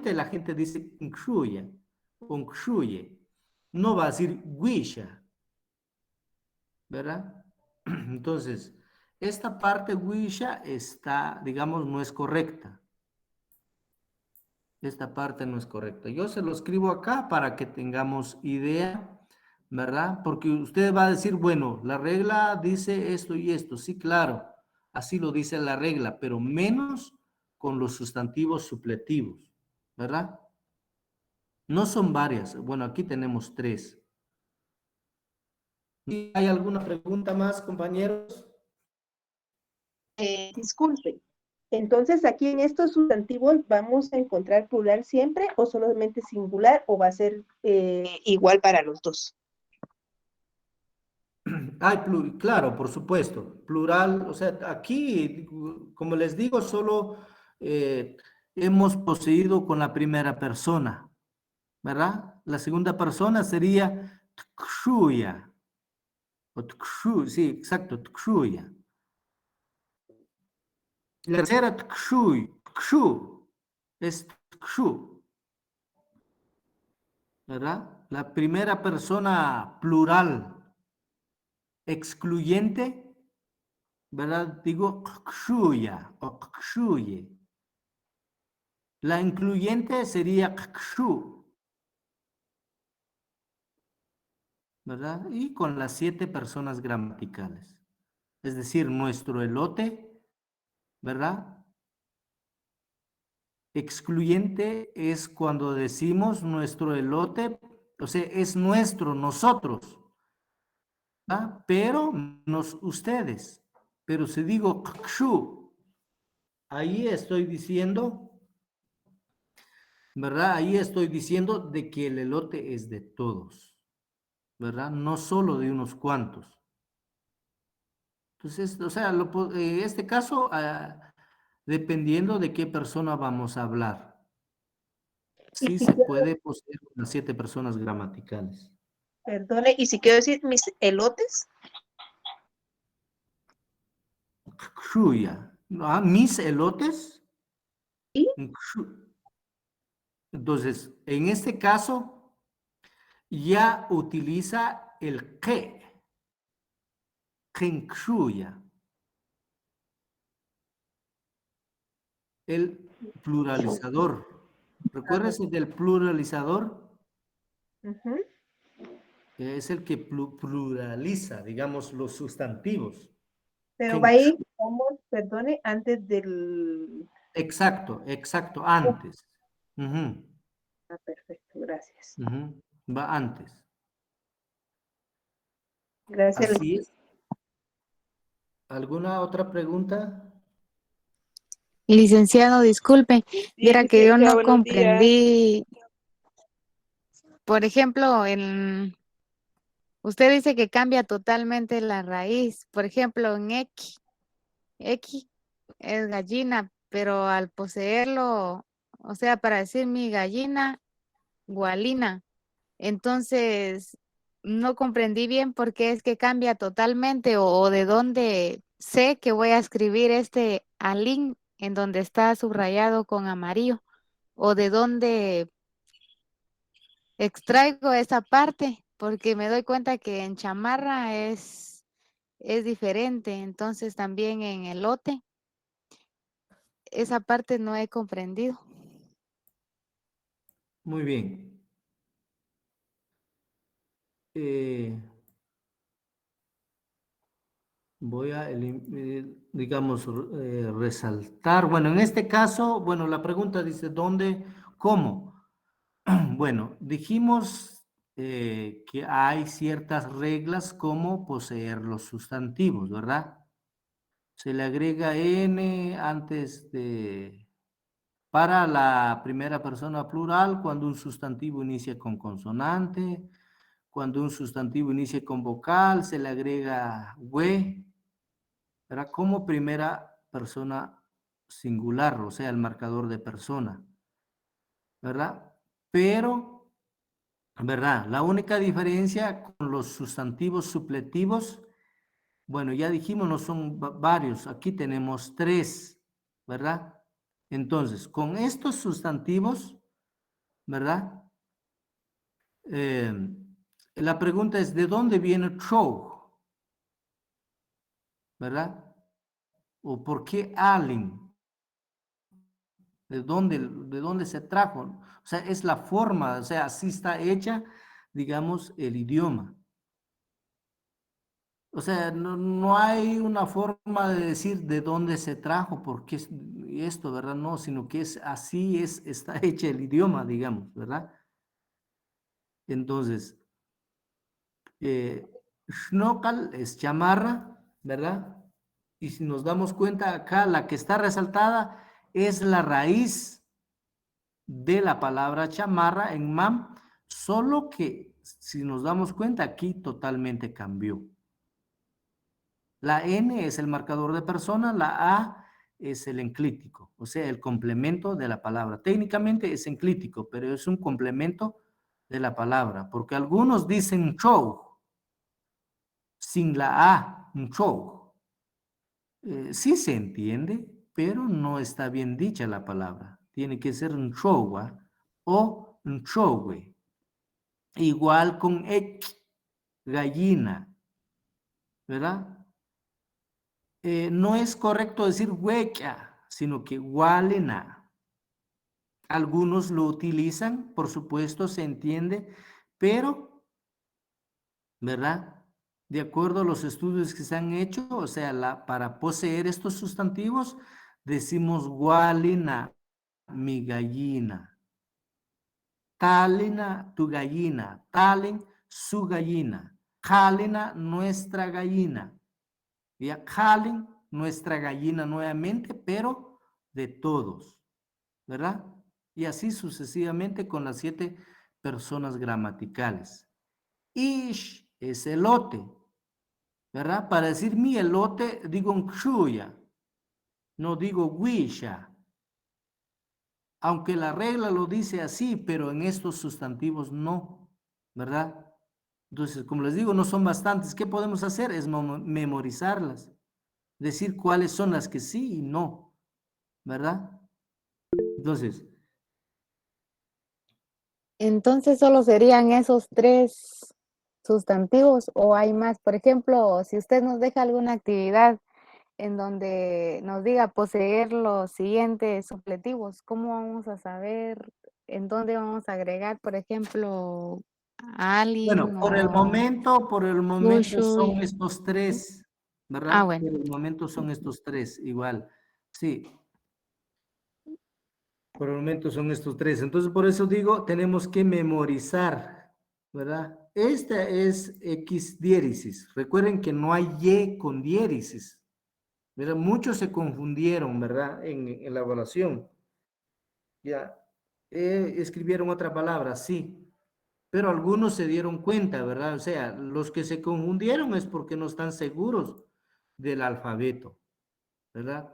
normalmente la gente dice incluye, incluye. No va a decir guisha, ¿verdad? Entonces, esta parte guisha está, digamos, no es correcta. Esta parte no es correcta. Yo se lo escribo acá para que tengamos idea, ¿verdad? Porque usted va a decir, bueno, la regla dice esto y esto. Sí, claro, así lo dice la regla, pero menos con los sustantivos supletivos, ¿verdad? No son varias. Bueno, aquí tenemos tres. ¿Y hay alguna pregunta más, compañeros? Disculpe. Entonces, aquí en estos sustantivos vamos a encontrar plural siempre o solamente singular o va a ser igual para los dos. Hay claro, por supuesto, plural, o sea, aquí, como les digo, solo hemos poseído con la primera persona, ¿verdad? La segunda persona sería tkshuya, o sí, exacto, tkshuya. La tercera kshu, es kshu, ¿verdad? La primera persona plural excluyente, ¿verdad? Digo kshuya o kshuye. La incluyente sería kshu, ¿verdad? Y con las 7 personas gramaticales. Es decir, nuestro elote, ¿verdad? Excluyente es cuando decimos nuestro elote, o sea, es nuestro, nosotros, ¿verdad? Pero nos ustedes. Pero si digo kshu, ahí estoy diciendo, ¿verdad? Ahí estoy diciendo de que el elote es de todos, ¿verdad? No solo de unos cuantos. Entonces, o sea, este caso, dependiendo de qué persona vamos a hablar, Y sí si se quiero, puede poseer las 7 personas gramaticales. perdone, y si quiero decir mis elotes, Kshuya. Mis elotes. ¿sí? Entonces, en este caso, ya utiliza el que, kshuya, el pluralizador. A ver. Recuérdese del pluralizador, Ujú. que es el que pluraliza, digamos, los sustantivos. Pero va a ir, vamos, perdone, antes del... Exacto, exacto, antes. Ujú, Ah, perfecto, gracias. ujú, va antes. Gracias. Así es. ¿Alguna otra pregunta? Licenciado, disculpe, Sí, viera que yo licenciada, no buenos días. comprendí, por ejemplo, usted dice que cambia totalmente la raíz, por ejemplo, en X es gallina, pero al poseerlo, o sea, para decir mi gallina, gualina, entonces no comprendí bien por qué es que cambia totalmente o de dónde sé que voy a escribir este alín en donde está subrayado con amarillo o de dónde extraigo esa parte, porque me doy cuenta que en chamarra es diferente, entonces también en elote, esa parte no he comprendido. Muy bien. Eh, voy a, digamos, resaltar. Bueno, en este caso, bueno, la pregunta dice, ¿dónde? ¿Cómo? Bueno, dijimos que hay ciertas reglas como poseer los sustantivos, ¿verdad? Se le agrega N antes de, para la primera persona plural, cuando un sustantivo inicia con consonante, cuando un sustantivo inicia con vocal, se le agrega we, ¿verdad? Como primera persona singular, o sea, el marcador de persona, ¿verdad? Pero, ¿verdad? La única diferencia con los sustantivos supletivos, bueno, ya dijimos, no son varios, aquí tenemos 3, ¿verdad? Entonces, con estos sustantivos, ¿verdad? La pregunta es, ¿de dónde viene show? ¿Verdad? ¿O por qué Allen? ¿De dónde se trajo? O sea, es la forma, o sea, así está hecha, digamos, el idioma. O sea, no hay una forma de decir de dónde se trajo, por qué esto, ¿verdad? No, sino que es así está hecha el idioma, digamos, ¿verdad? Entonces, Xnocal es chamarra, ¿verdad? Y si nos damos cuenta acá, la que está resaltada es la raíz de la palabra chamarra en mam, solo que si nos damos cuenta aquí totalmente cambió. La N es el marcador de persona, la A es el enclítico, o sea, el complemento de la palabra. Técnicamente es enclítico, pero es un complemento de la palabra, porque algunos dicen show, sin la A, un show. Sí se entiende, pero no está bien dicha la palabra. Tiene que ser un showa o un showe. Igual con ek, gallina, ¿verdad? No es correcto decir hueca, sino que walena. Algunos lo utilizan, por supuesto, se entiende, pero, ¿verdad? De acuerdo a los estudios que se han hecho, o sea, para poseer estos sustantivos, decimos walena, mi gallina. Talina, tu gallina. Talen, su gallina. Jalena, nuestra gallina. Ya, Jalen, nuestra gallina nuevamente, pero de todos, ¿verdad? Y así sucesivamente con las 7 personas gramaticales. Ish es elote, ¿verdad? Para decir mi elote, digo kshuya, no digo wisha. Aunque la regla lo dice así, pero en estos sustantivos no, ¿verdad? Entonces, como les digo, no son bastantes. ¿Qué podemos hacer? Es memorizarlas. Decir cuáles son las que sí y no, ¿verdad? Entonces solo serían esos 3 sustantivos o hay más. Por ejemplo, si usted nos deja alguna actividad en donde nos diga poseer los siguientes supletivos, ¿cómo vamos a saber en dónde vamos a agregar, por ejemplo, Bueno, alin o por el momento son ushui? estos 3, Ah, ¿verdad? bueno. Por el momento son estos 3, igual. Sí, por el momento son estos 3. Entonces, por eso digo, tenemos que memorizar, ¿verdad? Esta es X diéresis. Recuerden que no hay Y con diéresis, ¿verdad? Muchos se confundieron, ¿verdad? En la evaluación. Ya, escribieron otra palabra, sí. Pero algunos se dieron cuenta, ¿verdad? O sea, los que se confundieron es porque no están seguros del alfabeto, ¿verdad?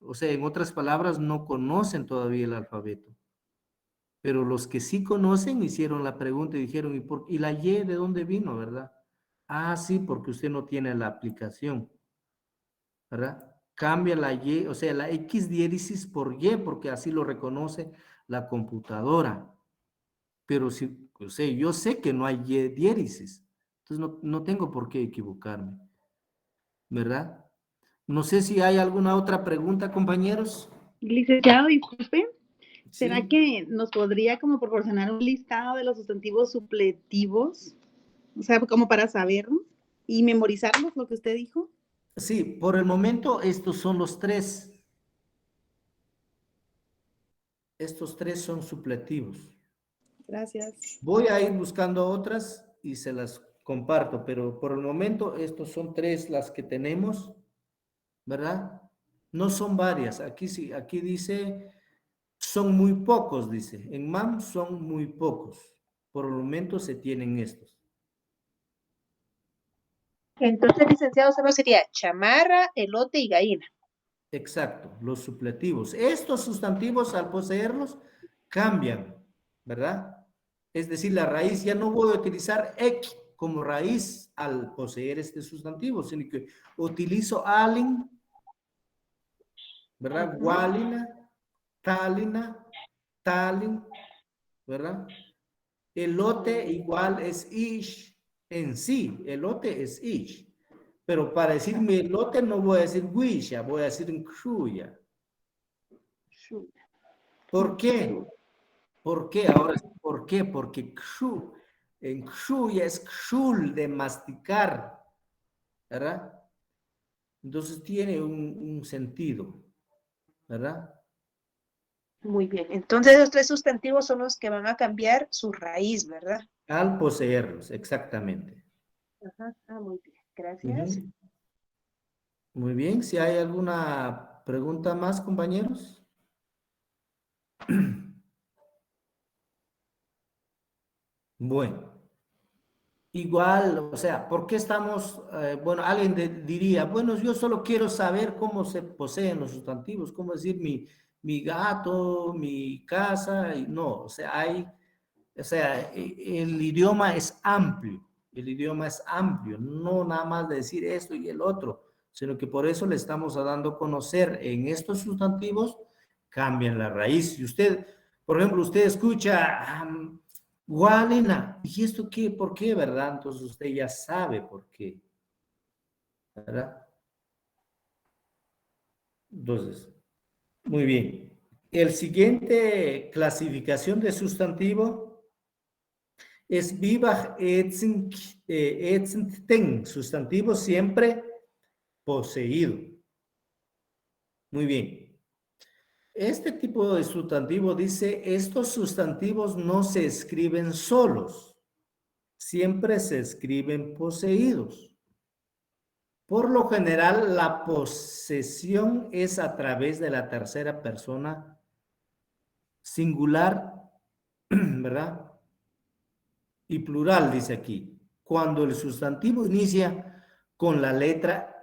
O sea, en otras palabras, no conocen todavía el alfabeto. Pero los que sí conocen hicieron la pregunta y dijeron, ¿y la Y de dónde vino, verdad? Ah, sí, porque usted no tiene la aplicación, ¿verdad? Cambia la Y, o sea, la X diéresis por Y, porque así lo reconoce la computadora. Pero si, o sea, yo sé que no hay Y diéresis, entonces no tengo por qué equivocarme, ¿verdad? No sé si hay alguna otra pregunta, compañeros. Licenciado, disculpe, ¿será Sí, que nos podría como proporcionar un listado de los sustantivos supletivos? O sea, como para saberlos y memorizarlos, lo que usted dijo. sí, por el momento estos son los 3. Estos 3 son supletivos. Gracias. Voy a ir buscando otras y se las comparto, pero por el momento estos son 3 las que tenemos, ¿verdad? No son varias. Aquí sí, aquí dice, son muy pocos, dice. En MAM son muy pocos. Por el momento se tienen estos. Entonces, licenciado, solo sería chamarra, elote y gallina. Exacto, los supletivos. Estos sustantivos, al poseerlos, cambian, ¿verdad? Es decir, la raíz, ya no voy a utilizar X como raíz al poseer este sustantivo, sino que utilizo alin, ¿verdad? Walina, talina, talin, ¿verdad? Elote igual es ish en sí, elote es ish. Pero para decir mi elote no voy a decir guisha, voy a decir kshuya. ¿Por qué? ¿Por qué? Ahora, ¿por qué? Porque kshu, en kshuya es kshul de masticar, ¿verdad? Entonces tiene un sentido, ¿verdad? Muy bien. Entonces, los tres sustantivos son los que van a cambiar su raíz, ¿verdad? Al poseerlos, exactamente. Ajá. Ah, muy bien. Gracias. Ujú. Muy bien, si hay alguna pregunta más, compañeros. Bueno, igual, o sea, ¿por qué estamos, bueno, alguien diría, bueno, yo solo quiero saber cómo se poseen los sustantivos, cómo decir mi gato, mi casa, y no, o sea, el idioma es amplio, no nada más de decir esto y el otro, sino que por eso le estamos dando a conocer en estos sustantivos, cambian la raíz. Si usted, por ejemplo, usted escucha, Gualena, ¿y esto qué? ¿Por qué, verdad? Entonces usted ya sabe por qué, ¿verdad? Entonces, muy bien. El siguiente clasificación de sustantivo es viva ten, sustantivo siempre poseído. Muy bien. Este tipo de sustantivo dice, estos sustantivos no se escriben solos, siempre se escriben poseídos. Por lo general, la posesión es a través de la tercera persona singular, ¿verdad? Y plural, dice aquí. Cuando el sustantivo inicia con la letra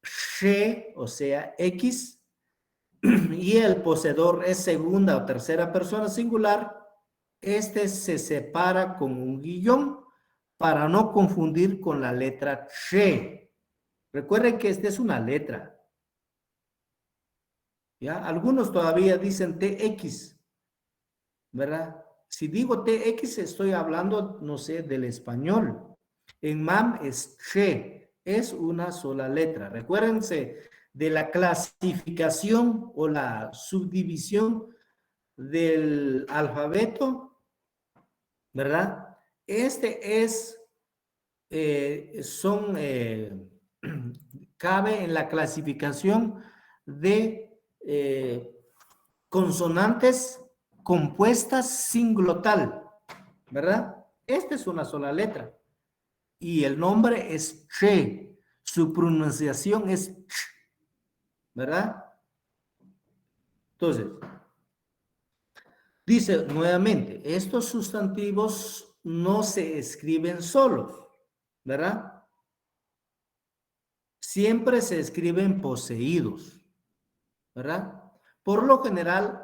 she, o sea, X, y el poseedor es segunda o tercera persona singular, este se separa con un guión para no confundir con la letra she. Recuerden que esta es una letra. ¿Ya? Algunos todavía dicen TX, ¿verdad? Si digo TX, estoy hablando, no sé, del español. En MAM es che, es una sola letra. Recuérdense de la clasificación o la subdivisión del alfabeto, ¿verdad? Este es, cabe en la clasificación de consonantes compuestas sin glotal, ¿verdad? Esta es una sola letra. Y el nombre es che. Su pronunciación es ch, ¿verdad? Entonces, dice nuevamente, estos sustantivos no se escriben solos, ¿verdad? Siempre se escriben poseídos, ¿verdad? Por lo general,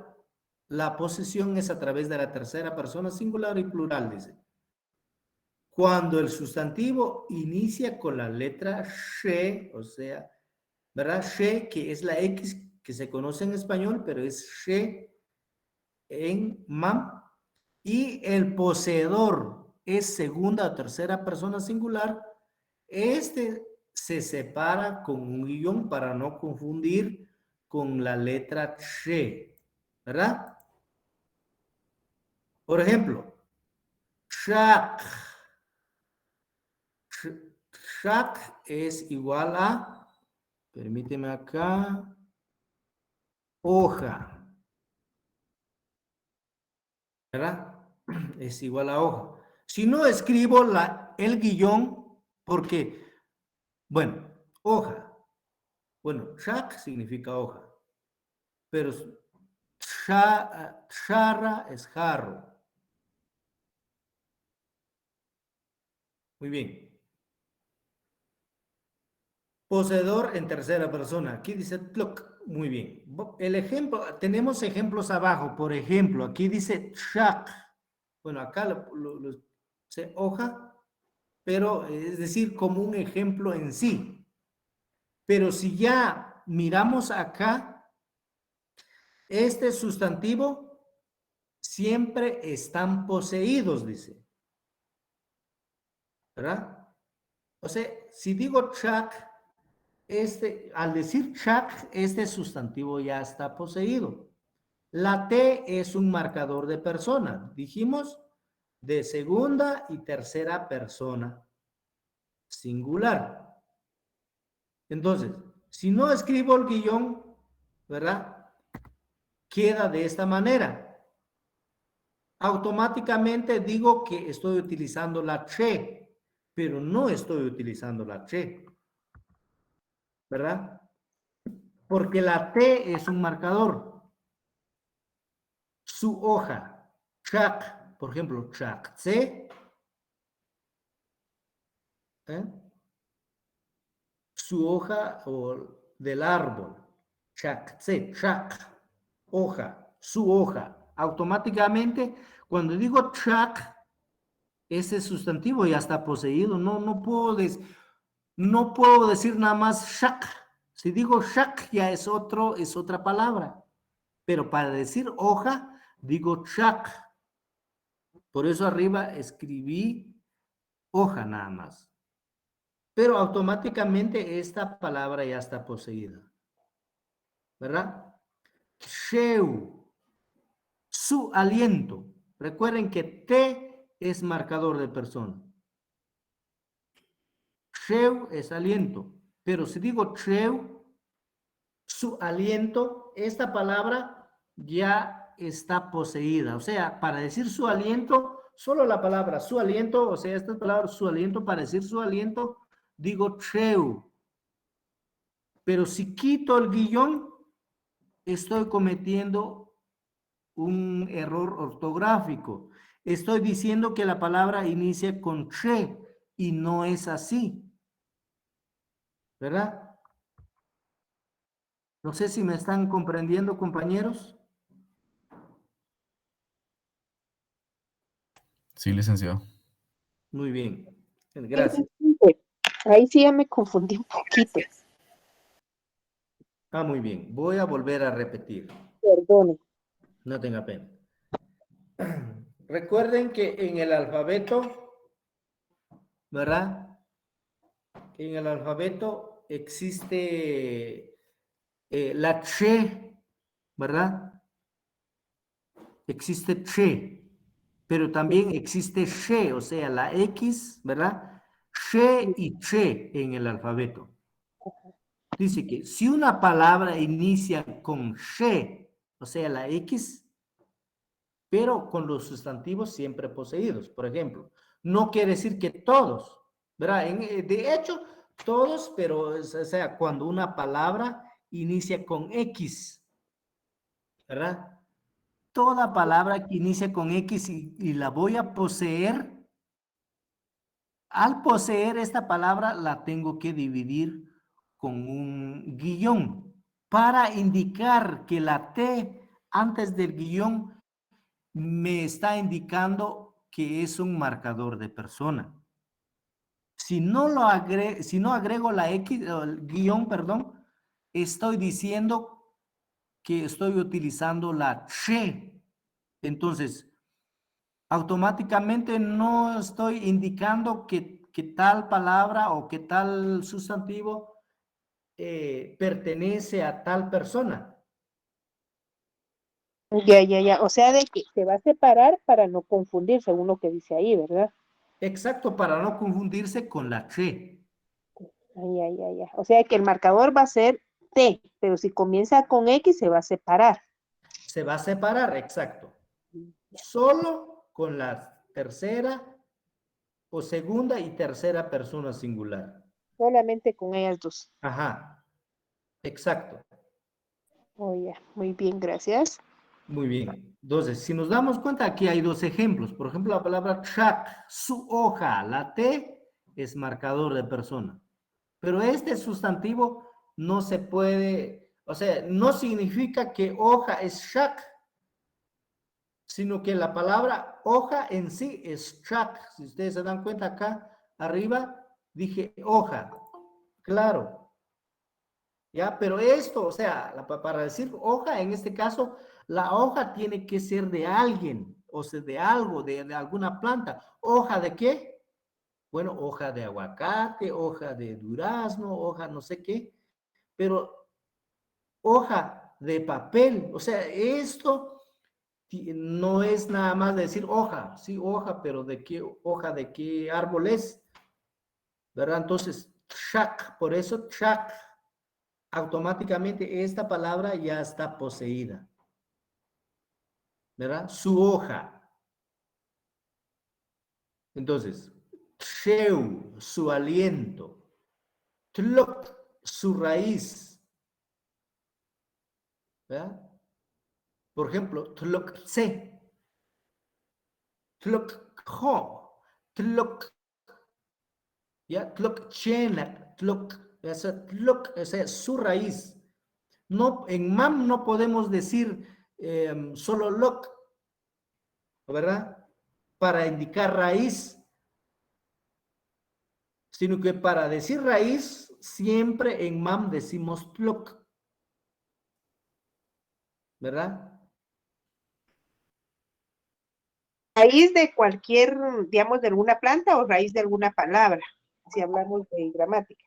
la posesión es a través de la tercera persona singular y plural, dice. Cuando el sustantivo inicia con la letra she, o sea, ¿verdad? She, que es la X que se conoce en español, pero es she en mam, y el poseedor es segunda o tercera persona singular, este se separa con un guión para no confundir con la letra she, ¿verdad? Por ejemplo, shak. Shak es igual a, permíteme acá, hoja, ¿verdad? Es igual a hoja. Si no escribo el guión, porque, bueno, hoja. Bueno, shak significa hoja, pero charra es jarro. Muy bien. Poseedor en tercera persona. Aquí dice tlok. Muy bien. El ejemplo, tenemos ejemplos abajo. Por ejemplo, aquí dice shak. Bueno, acá se hoja, pero es decir, como un ejemplo en sí. Pero si ya miramos acá, este sustantivo siempre están poseídos, dice. ¿Verdad? O sea, si digo Chuck, al decir Chuck, este sustantivo ya está poseído. La T es un marcador de persona. Dijimos de segunda y tercera persona singular. Entonces, si no escribo el guión, ¿verdad? Queda de esta manera. Automáticamente digo que estoy utilizando la che, pero no estoy utilizando la che, ¿verdad? Porque la T es un marcador. Su hoja, Chuck, por ejemplo, Chuck C, su hoja o del árbol, Chuck C, Chuck, hoja, su hoja. Automáticamente, cuando digo Chuck, ese sustantivo ya está poseído. No puedo decir nada más Chuck. Si digo Chuck, ya es otra palabra. Pero para decir hoja, digo Chuck. Por eso arriba escribí hoja nada más. Pero automáticamente esta palabra ya está poseída. ¿Verdad? Sheu, su aliento. Recuerden que T es marcador de persona. Sheu es aliento. Pero si digo Sheu, su aliento, esta palabra ya está poseída. O sea, para decir su aliento, solo la palabra su aliento, o sea, esta palabra su aliento, para decir su aliento, digo Sheu. Pero si quito el guión, estoy cometiendo un error ortográfico. Estoy diciendo que la palabra inicia con che y no es así. ¿Verdad? No sé si me están comprendiendo, compañeros. Sí, licenciado. Muy bien. Gracias. Ahí sí ya me confundí un poquito. Muy bien. Voy a volver a repetir. Perdone. No tenga pena. Recuerden que en el alfabeto, ¿verdad? En el alfabeto existe la che, ¿verdad? Existe che, pero también existe she, o sea, la X, ¿verdad? She y che en el alfabeto. Dice que si una palabra inicia con she, o sea, la X, pero con los sustantivos siempre poseídos, por ejemplo, no quiere decir que todos, ¿verdad? De hecho, todos, pero o sea, cuando una palabra inicia con X, ¿verdad? Toda palabra que inicia con X y la voy a poseer, al poseer esta palabra la tengo que dividir con un guión para indicar que la T antes del guión me está indicando que es un marcador de persona. Si no agrego la X, el guión, perdón, estoy diciendo que estoy utilizando la che. Entonces, automáticamente no estoy indicando que tal palabra o que tal sustantivo pertenece a tal persona. Ya. O sea, de que se va a separar para no confundir, según lo que dice ahí, ¿verdad? Exacto, para no confundirse con la che. Ya. O sea que el marcador va a ser T, pero si comienza con X se va a separar. Se va a separar, exacto. Solo con la tercera o segunda y tercera persona singular. Solamente con ellas dos. Ajá, exacto. Ya, muy bien, gracias. Muy bien. Entonces, si nos damos cuenta, aquí hay dos ejemplos. Por ejemplo, la palabra track, su hoja, la T es marcador de persona. Pero este sustantivo no se puede, o sea, no significa que hoja es shack, sino que la palabra hoja en sí es shack. Si ustedes se dan cuenta acá arriba, dije hoja. Claro. ¿Ya? Pero esto, o sea, para decir hoja, en este caso, La hoja tiene que ser de alguien, o sea, de algo, de alguna planta. ¿Hoja de qué? Bueno, hoja de aguacate, hoja de durazno, hoja no sé qué, pero hoja de papel. O sea, esto no es nada más decir hoja, sí, hoja, pero ¿de qué hoja, de qué árbol es? ¿Verdad? Entonces, shak, por eso shak, automáticamente esta palabra ya está poseída. ¿Verdad? Su hoja. Entonces, sheu, su aliento. Tlok, su raíz. ¿Verdad? Por ejemplo, tlokse, tlokho, tlok, ya, tlokchenak, tlok, esa es su raíz. No, en mam no podemos decir solo lok, ¿verdad? Para indicar raíz, sino que para decir raíz, siempre en mam decimos tlok, ¿verdad? Raíz de cualquier, digamos, de alguna planta o raíz de alguna palabra, si hablamos de gramática.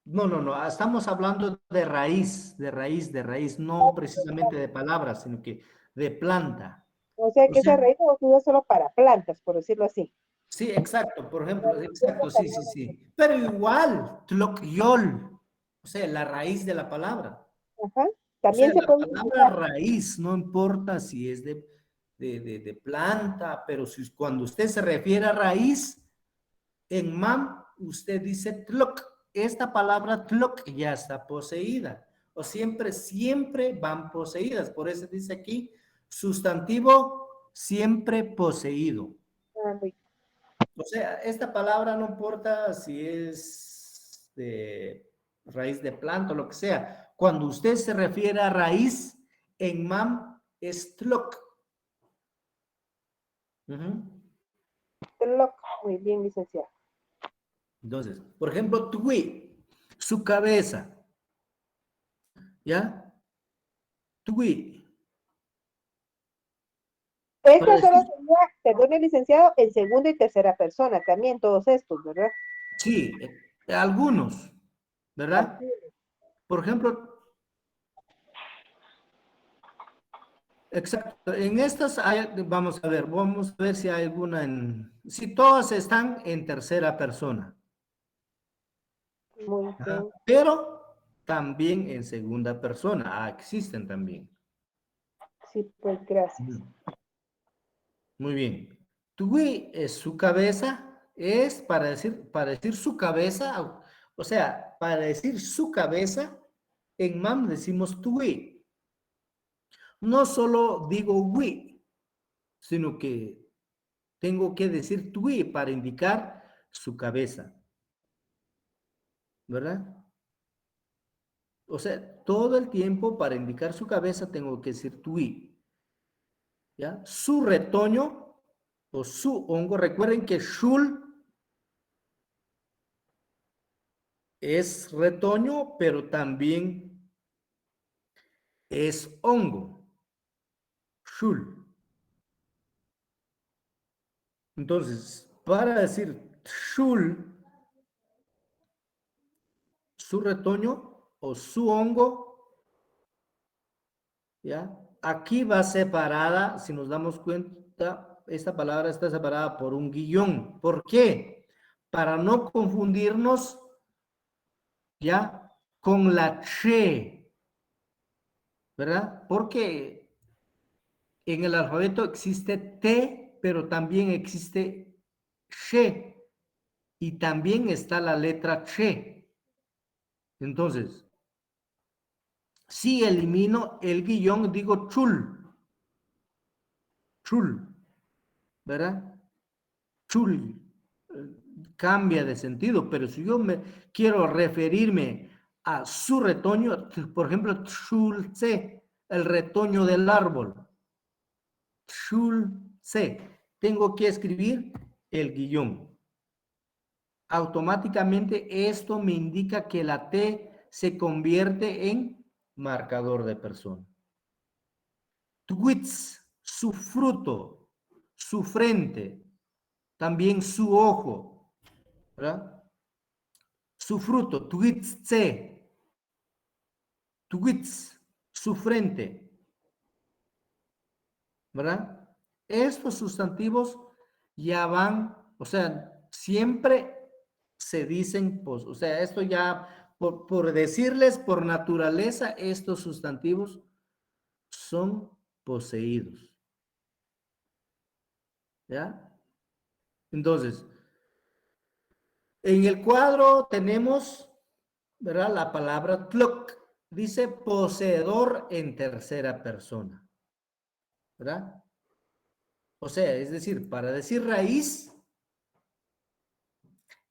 No, estamos hablando de raíz, no precisamente de palabras, sino que de planta. O sea O que esa sea, raíz se usa solo para plantas, por decirlo así. sí, exacto, por ejemplo, exacto, sí. Pero igual, tlokyol, o sea, la raíz de la palabra. Ajá. O sea, También se la puede palabra utilizar. raíz, no importa si es de planta, pero si, cuando usted se refiere a raíz, en mam, usted dice tlok. Esta palabra tlok ya está poseída. O siempre van poseídas. Por eso dice aquí, sustantivo siempre poseído. Ah, muy O sea, esta palabra no importa si es de raíz de planta o lo que sea. Cuando usted se refiere a raíz, en mam es tlok. muy bien, licenciado. Entonces, por ejemplo, tui, su cabeza. ¿Ya? Tui. Para Esta solo decir, sería, perdone, licenciado, en segunda y tercera persona, también todos estos, ¿verdad? sí, algunos, ¿verdad? Por ejemplo, exacto, en estas vamos a ver si hay alguna si todas están en tercera persona, Muy ¿verdad? bien. Pero también en segunda persona, existen también. Sí, pues gracias. Muy bien. Tui es su cabeza, es para decir su cabeza, o sea, para decir su cabeza, en mam decimos tui. No solo digo wi, sino que tengo que decir tui para indicar su cabeza, ¿verdad? O sea, todo el tiempo para indicar su cabeza tengo que decir tui, ¿ya? Su retoño o su hongo, recuerden que shul es retoño, pero también es hongo, shul. Entonces, para decir shul, su retoño o su hongo, ¿ya? Aquí va separada, si nos damos cuenta, esta palabra está separada por un guión. ¿Por qué? Para no confundirnos, ¿ya? Con la che, ¿verdad? Porque en el alfabeto existe T, pero también existe she, y también está la letra che. Entonces, si elimino el guión, digo chul, ¿verdad? Chul, cambia de sentido, pero si yo me quiero referirme a su retoño, por ejemplo, chulce, el retoño del árbol, chulce, tengo que escribir el guión. Automáticamente esto me indica que la T se convierte en marcador de persona. Twitz, su fruto, su frente, también su ojo, ¿verdad? Su fruto, twitze, twitz, su frente, ¿verdad? Estos sustantivos ya van, o sea, siempre se dicen, pues, o sea, esto ya, por decirles, por naturaleza, estos sustantivos son poseídos. ¿Ya? Entonces, en el cuadro tenemos, ¿verdad? La palabra tlok, dice poseedor en tercera persona, ¿verdad? O sea, es decir, para decir raíz,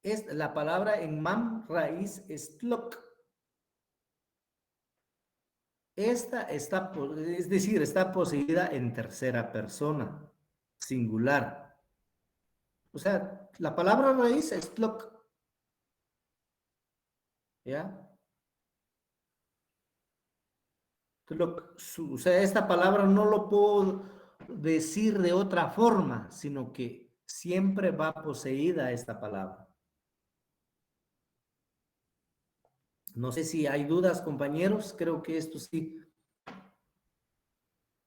es la palabra en mam, raíz, es tlok. Esta está, es decir, está poseída en tercera persona, singular. O sea, la palabra raíz es tlok. ¿Ya? O sea, esta palabra no lo puedo decir de otra forma, sino que siempre va poseída esta palabra. No sé si hay dudas, compañeros. Creo que esto sí.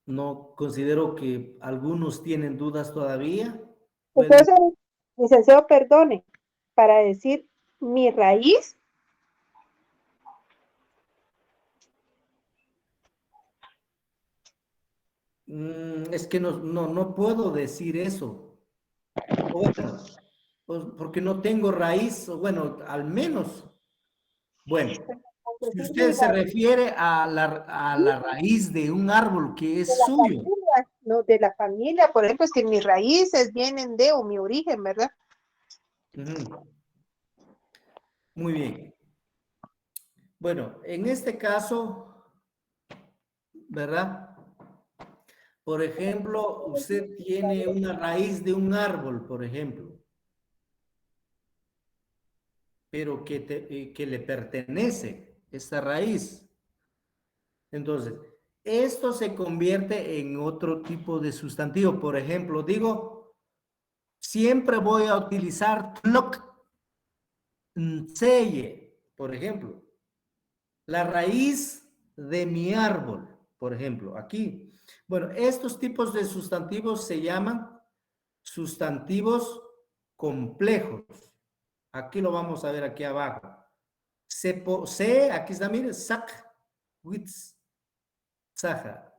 No considero que algunos tienen dudas todavía. Entonces, licenciado, perdone, para decir mi raíz, Es que no puedo decir eso. Bueno, pues porque no tengo raíz, o bueno, al menos. Bueno, si usted se refiere a la raíz de un árbol que es suyo. familia, no de la familia, por ejemplo, es que mis raíces vienen de, o mi origen, ¿verdad? Ujú. Muy bien. Bueno, en este caso, ¿verdad? Por ejemplo, usted tiene una raíz de un árbol, por ejemplo, pero que le pertenece esta raíz. Entonces, esto se convierte en otro tipo de sustantivo. Por ejemplo, digo, siempre voy a utilizar tlok, tseye, por ejemplo. La raíz de mi árbol, por ejemplo, aquí. Bueno, estos tipos de sustantivos se llaman sustantivos complejos. Aquí lo vamos a ver aquí abajo. Aquí está, mire, sak, witz, saja,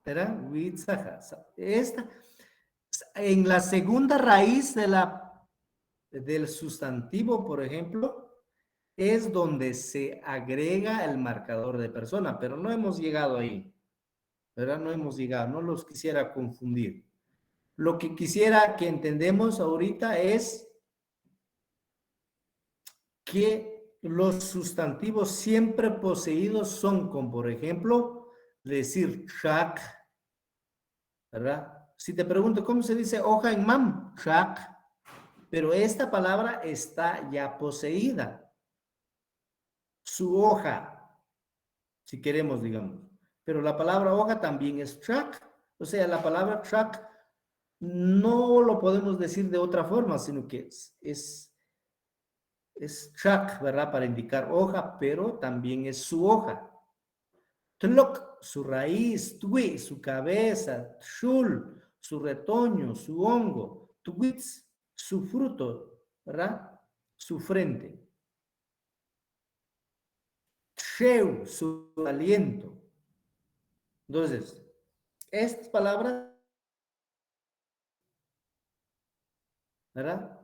¿verdad? Witzaja. Esta, en la segunda raíz del sustantivo, por ejemplo, es donde se agrega el marcador de persona, pero no hemos llegado ahí, ¿verdad? No hemos llegado, no los quisiera confundir. Lo que quisiera que entendemos ahorita es que los sustantivos siempre poseídos son, como por ejemplo, decir shak, ¿verdad? Si te pregunto, ¿cómo se dice hoja en mam? Shak. Pero esta palabra está ya poseída. Su hoja, si queremos, digamos. Pero la palabra hoja también es track. O sea, la palabra track no lo podemos decir de otra forma, sino que es track, ¿verdad? Para indicar hoja, pero también es su hoja. Tlok, su raíz, tui, su cabeza, shul, su retoño, su hongo, twitz, su fruto, ¿verdad? Su frente. Sheu, su aliento. Entonces, estas palabras, ¿verdad?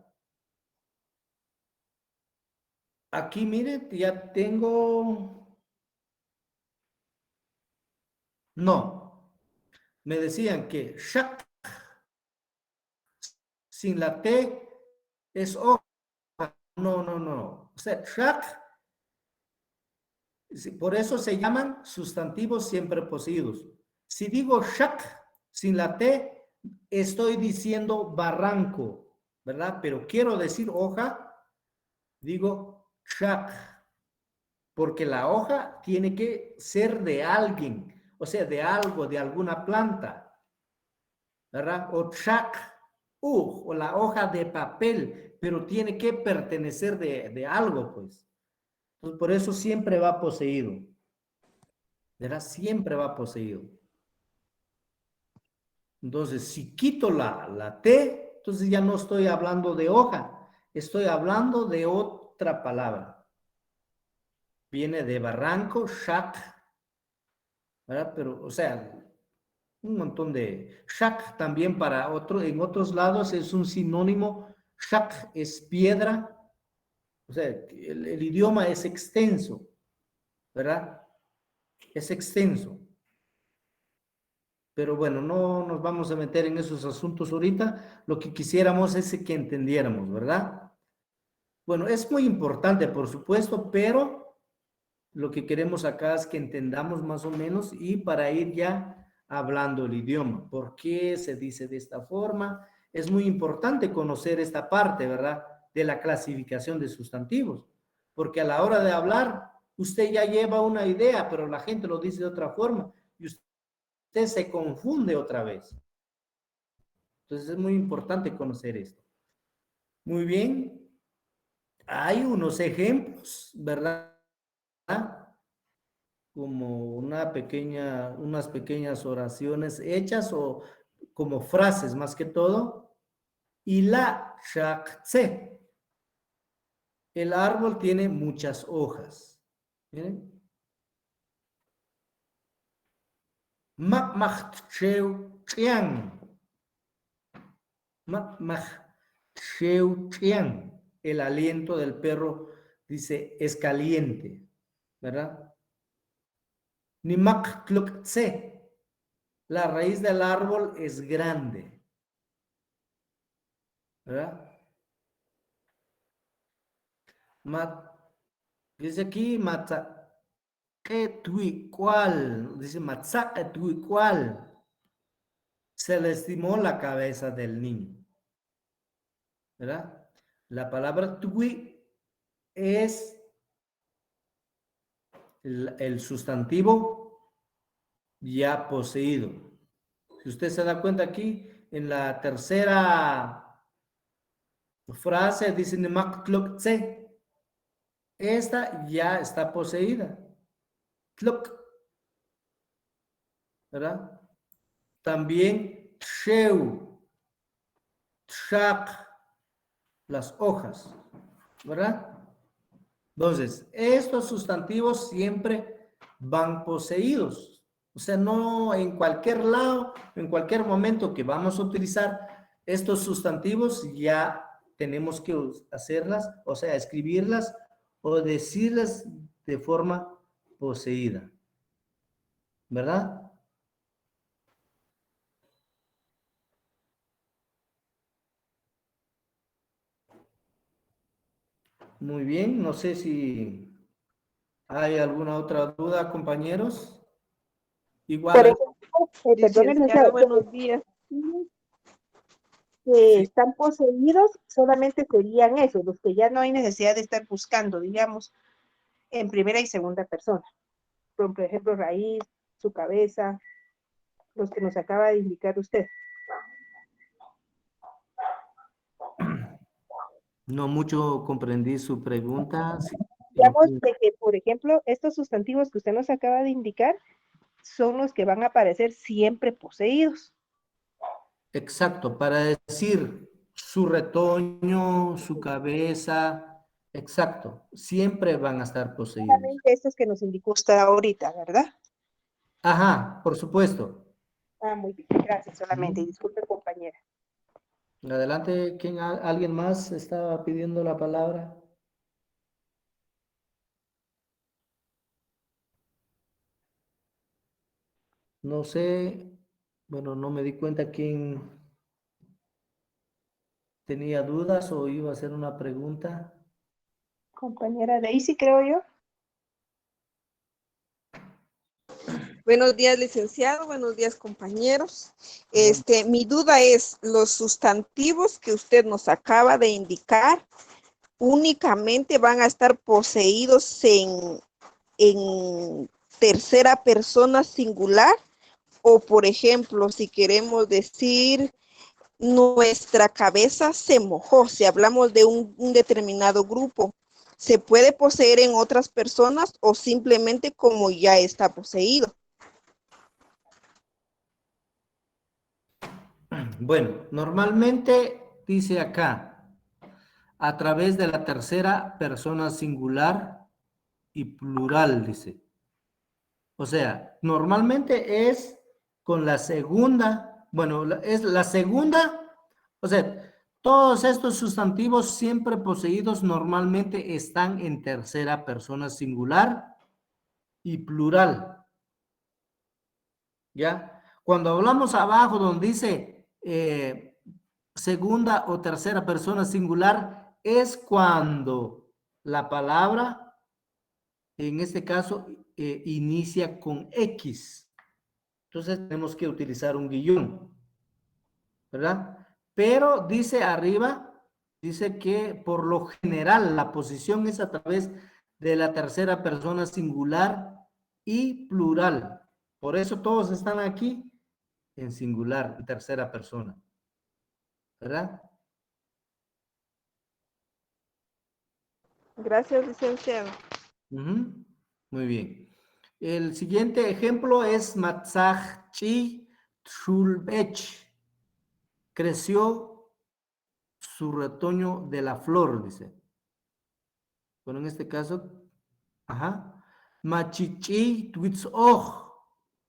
Aquí, mire, ya tengo... No, me decían que shak sin la T es hoja. No. O sea, shak, por eso se llaman sustantivos siempre poseídos. Si digo shak sin la T, estoy diciendo barranco, ¿verdad? Pero quiero decir hoja, digo shak. porque la hoja tiene que ser de alguien, o sea, de algo, de alguna planta, ¿verdad? O chak, o la hoja de papel, pero tiene que pertenecer de algo, pues. Entonces, por eso siempre va poseído, ¿verdad? Siempre va poseído. Entonces, si quito la T, entonces ya no estoy hablando de hoja, estoy hablando de otra palabra. Viene de barranco, shak, ¿verdad? Pero, o sea, un montón de... Shak también para otro, en otros lados es un sinónimo. Shak es piedra, o sea, el idioma es extenso, ¿verdad? Es extenso. Pero bueno, no nos vamos a meter en esos asuntos ahorita. Lo que quisiéramos es que entendiéramos, ¿verdad? Bueno, es muy importante, por supuesto, pero lo que queremos acá es que entendamos más o menos y para ir ya hablando el idioma. ¿Por qué se dice de esta forma? Es muy importante conocer esta parte, ¿verdad? De la clasificación de sustantivos, porque a la hora de hablar, usted ya lleva una idea, pero la gente lo dice de otra forma y usted se confunde otra vez. Entonces es muy importante conocer esto. Muy bien. Hay unos ejemplos, ¿verdad? Como unas pequeñas oraciones hechas o como frases más que todo. Y la shakse. El árbol tiene muchas hojas. ¿Miren? Makmachcheu chiang. Makmachcheu chiang. El aliento del perro, dice, es caliente, ¿verdad? Nimak tlukse, la raíz del árbol es grande, ¿verdad? Dice aquí, dice matzaquetuicual, se le estimó la cabeza del niño, ¿verdad? La palabra tui es el sustantivo ya poseído. Si usted se da cuenta aquí, en la tercera frase dice Nemaktlokse. Esta ya está poseída. Tlok. ¿Verdad? También Sheu, Tshak, las hojas. ¿Verdad? Entonces, estos sustantivos siempre van poseídos. O sea, no en cualquier lado, en cualquier momento que vamos a utilizar estos sustantivos, ya tenemos que hacerlas, o sea, escribirlas o decirlas de forma poseída. ¿Verdad? Muy bien, no sé si hay alguna otra duda, compañeros. Por Igual, ejemplo, perdónenme, Licenciado, buenos días. que están poseídos solamente serían esos, los que ya no hay necesidad de estar buscando, digamos, en primera y segunda persona. Por ejemplo, raíz, su cabeza, los que nos acaba de indicar usted. no mucho comprendí su pregunta. Sí, Digamos de que, por ejemplo, estos sustantivos que usted nos acaba de indicar son los que van a aparecer siempre poseídos. exacto, para decir su retoño, su cabeza, exacto, siempre van a estar poseídos. Solamente estos que nos indicó usted ahorita, ¿verdad? Ajá, por supuesto. Ah, muy bien, gracias solamente. Y disculpe, compañera. Adelante, ¿alguien más estaba pidiendo la palabra? No sé, bueno, no me di cuenta quién tenía dudas o iba a hacer una pregunta. Compañera Daisy, creo yo. Buenos días, licenciado. Buenos días, compañeros. Mi duda es, los sustantivos que usted nos acaba de indicar únicamente van a estar poseídos en tercera persona singular, o por ejemplo, si queremos decir nuestra cabeza se mojó, si hablamos de un determinado grupo, ¿se puede poseer en otras personas o simplemente como ya está poseído? Bueno, normalmente dice acá, a través de la tercera persona singular y plural, dice. O sea, normalmente es con la segunda, bueno, es la segunda, o sea, todos estos sustantivos siempre poseídos normalmente están en tercera persona singular y plural, ¿ya? Cuando hablamos abajo donde dice segunda o tercera persona singular, es cuando la palabra, en este caso, inicia con X. Entonces tenemos que utilizar un guión, ¿verdad? Pero dice arriba, dice que por lo general la posición es a través de la tercera persona singular y plural. Por eso todos están aquí en singular, en tercera persona, ¿verdad? Gracias, licenciado. Ujú. Muy bien. El siguiente ejemplo es Matzahchi Trulbech. Creció su retoño de la flor, dice. Bueno, en este caso, ajá. Machichi Twitzoj.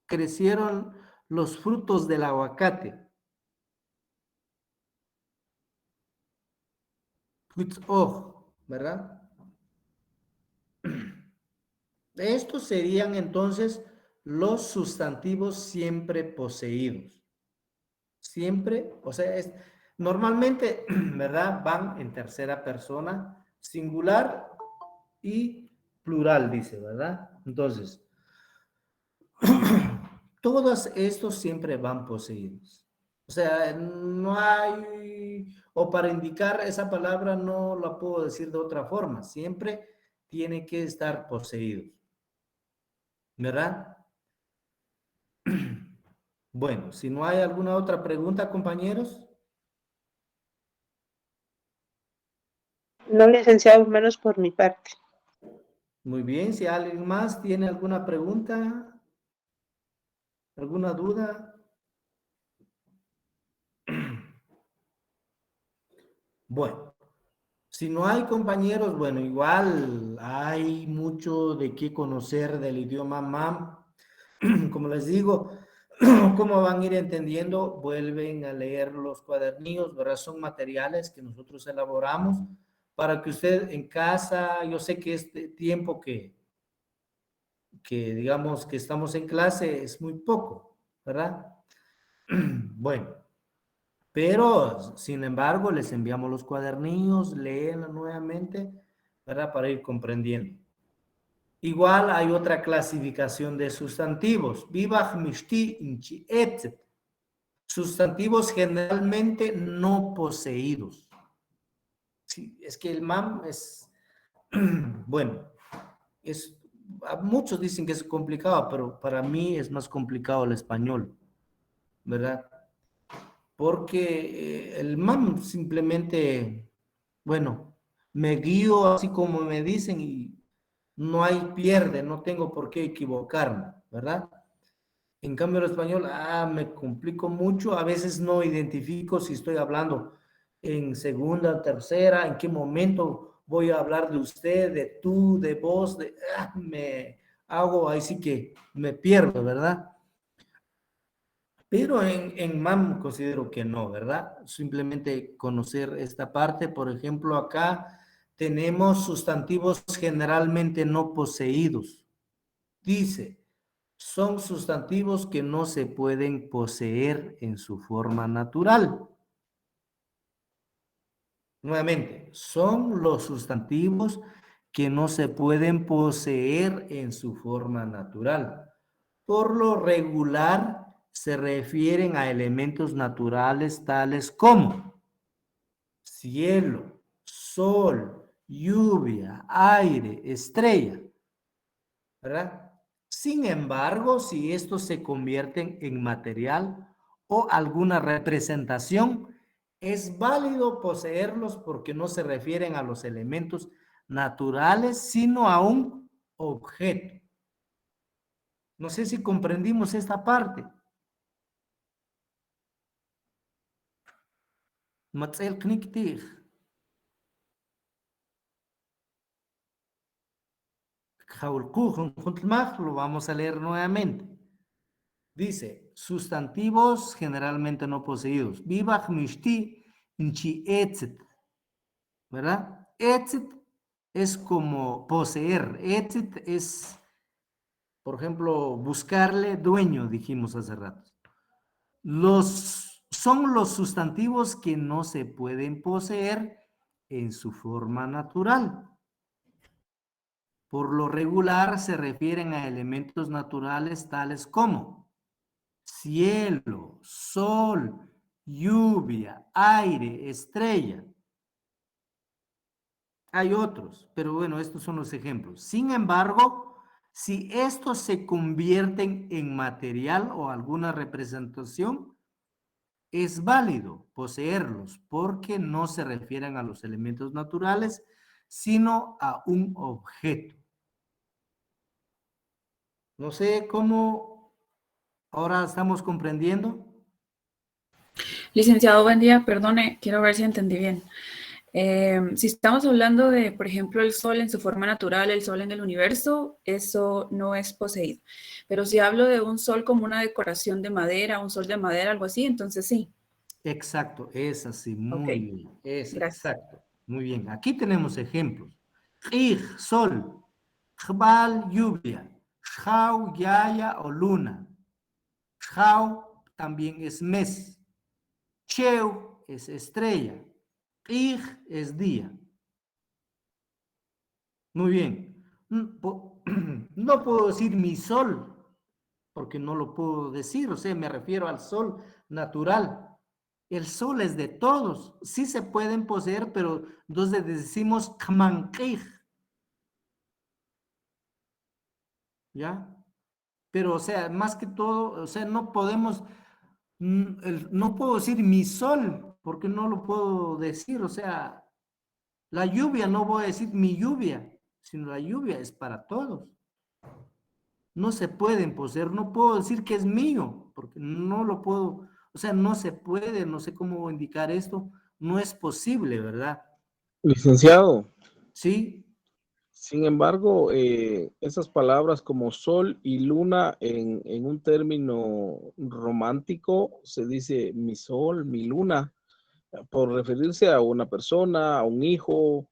Crecieron los frutos del aguacate. Twitzoj, ¿verdad? Estos serían entonces los sustantivos siempre poseídos. Siempre, o sea, normalmente, ¿verdad? Van en tercera persona, singular y plural, dice, ¿verdad? Entonces, todos estos siempre van poseídos. O sea, no hay, o para indicar esa palabra no la puedo decir de otra forma, siempre tiene que estar poseídos, ¿verdad? Bueno, si no hay alguna otra pregunta, compañeros. No, licenciado, menos por mi parte. Muy bien, si alguien más tiene alguna pregunta, alguna duda. Bueno, si no hay compañeros, bueno, igual hay mucho de qué conocer del idioma MAM. Como les digo, como van a ir entendiendo, vuelven a leer los cuadernillos, ¿verdad? Son materiales que nosotros elaboramos para que usted en casa, yo sé que este tiempo que digamos que estamos en clase es muy poco, ¿verdad? Bueno, pero sin embargo les enviamos los cuadernillos, léenlo nuevamente, ¿verdad? Para ir comprendiendo. Igual hay otra clasificación de sustantivos. Vivach, mishti, inchi, etc. Sustantivos generalmente no poseídos. Sí, es que el MAM es, bueno, muchos dicen que es complicado, pero para mí es más complicado el español, ¿verdad? Porque el MAM simplemente, bueno, me guío así como me dicen y no hay pierde, no tengo por qué equivocarme, ¿verdad? En cambio el español, me complico mucho, a veces no identifico si estoy hablando en segunda, tercera, en qué momento voy a hablar de usted, de tú, de vos, me hago, ahí sí que me pierdo, ¿verdad? Pero en MAM considero que no, ¿verdad? Simplemente conocer esta parte, por ejemplo, acá tenemos sustantivos generalmente no poseídos. Dice, son sustantivos que no se pueden poseer en su forma natural. Nuevamente, son los sustantivos que no se pueden poseer en su forma natural. Por lo regular, se refieren a elementos naturales tales como cielo, sol, lluvia, aire, estrella. ¿verdad? Sin embargo, si estos se convierten en material o alguna representación, es válido poseerlos porque no se refieren a los elementos naturales, sino a un objeto. No sé si comprendimos esta parte. Matzel kniktig. Lo vamos a leer nuevamente. Dice, sustantivos generalmente no poseídos. Vivach mishti inchi etzet. ¿Verdad? Etzet es como poseer. Etzet es, por ejemplo, buscarle dueño, dijimos hace rato. Son los sustantivos que no se pueden poseer en su forma natural. Por lo regular se refieren a elementos naturales tales como cielo, sol, lluvia, aire, estrella. Hay otros, pero bueno, estos son los ejemplos. Sin embargo, si estos se convierten en material o alguna representación, es válido poseerlos porque no se refieren a los elementos naturales, sino a un objeto. No sé cómo ahora estamos comprendiendo. Licenciado, buen día. Perdone, quiero ver si entendí bien. Si estamos hablando de, por ejemplo, el sol en su forma natural, el sol en el universo, eso no es poseído. Pero si hablo de un sol como una decoración de madera, un sol de madera, algo así, entonces sí. Exacto, es así, muy Ok, bien, es gracias. exacto, muy bien. Aquí tenemos ejemplos. Ij, sol, jbal, lluvia, shau, yaya o luna. Shau también es mes. Cheu es estrella. Ij es día. Muy bien. No puedo decir mi sol, porque no lo puedo decir, o sea, me refiero al sol natural. El sol es de todos, sí se pueden poseer, pero entonces decimos kmanqij, ¿ya? Pero, o sea, más que todo, o sea, no podemos, no puedo decir mi sol, porque no lo puedo decir, o sea, la lluvia, no voy a decir mi lluvia, sino la lluvia es para todos. No se pueden poseer, no puedo decir que es mío, porque no lo puedo, o sea, no se puede, no sé cómo indicar esto, no es posible, ¿verdad? Licenciado, Sí, sin embargo, esas palabras como sol y luna en un término romántico se dice mi sol, mi luna, por referirse a una persona, a un hijo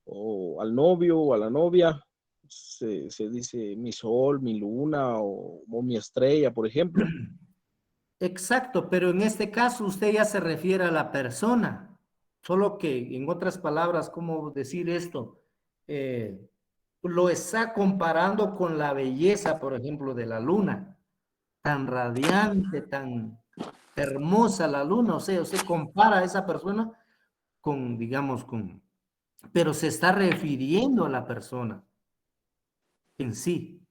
o al novio o a la novia, se dice mi sol, mi luna o mi estrella, por ejemplo. exacto, pero en este caso usted ya se refiere a la persona, solo que en otras palabras, ¿cómo decir esto? Lo está comparando con la belleza, por ejemplo, de la luna, tan radiante, tan hermosa la luna, o sea, usted compara a esa persona con, digamos, con, pero se está refiriendo a la persona en sí.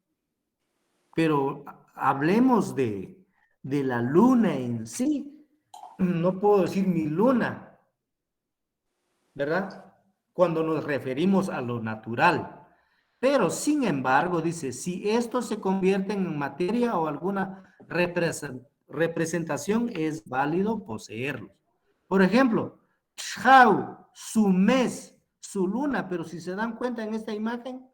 Pero hablemos de la luna en sí. No puedo decir mi luna, ¿verdad? Cuando nos referimos a lo natural. Pero, sin embargo, dice, si estos se convierten en materia o alguna representación, es válido poseerlos. Por ejemplo, Shau, su mes, su luna, pero si se dan cuenta en esta imagen,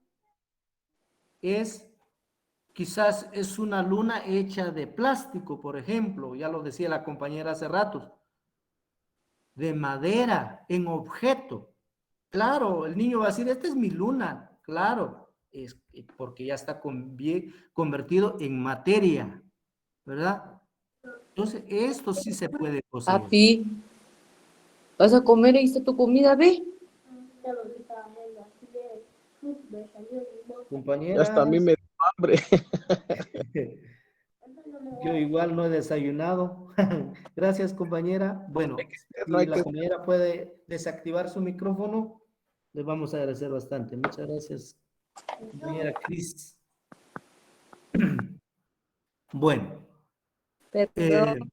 quizás es una luna hecha de plástico, por ejemplo, ya lo decía la compañera hace ratos, de madera, en objeto. Claro, el niño va a decir, esta es mi luna, claro, es porque ya está convertido en materia, ¿verdad? Entonces, esto sí se puede poseer. Papi, ¿vas a comer? Ahí está tu comida, ve. Ya hasta a mí Compañeras, me dio hambre. yo igual no he desayunado. Gracias, compañera. Bueno, No si hay la que compañera puede desactivar su micrófono, le vamos a agradecer bastante. Muchas gracias, compañera Cris. Bueno, Perdón.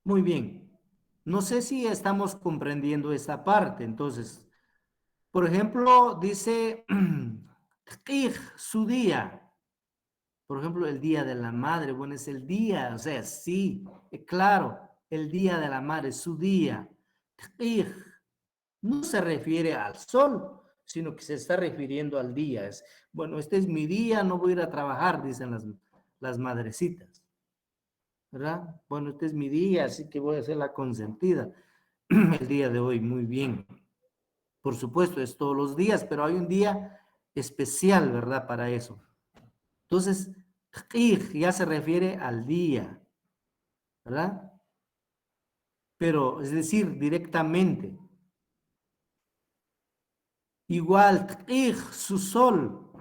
muy bien. No sé si estamos comprendiendo esta parte. Entonces, por ejemplo, dice su día. Por ejemplo, el Día de la Madre. Bueno, es el día. O sea, sí, claro, el Día de la Madre, su día. No se refiere al sol, sino que se está refiriendo al día. Es, bueno, este es mi día, no voy a ir a trabajar, dicen las madrecitas. ¿Verdad? Bueno, este es mi día, así que voy a ser la consentida el día de hoy. Muy bien. Por supuesto, es todos los días, pero hay un día especial, ¿verdad? Para eso. Entonces, ya se refiere al día, ¿verdad? Pero, es decir, directamente. Igual, su sol,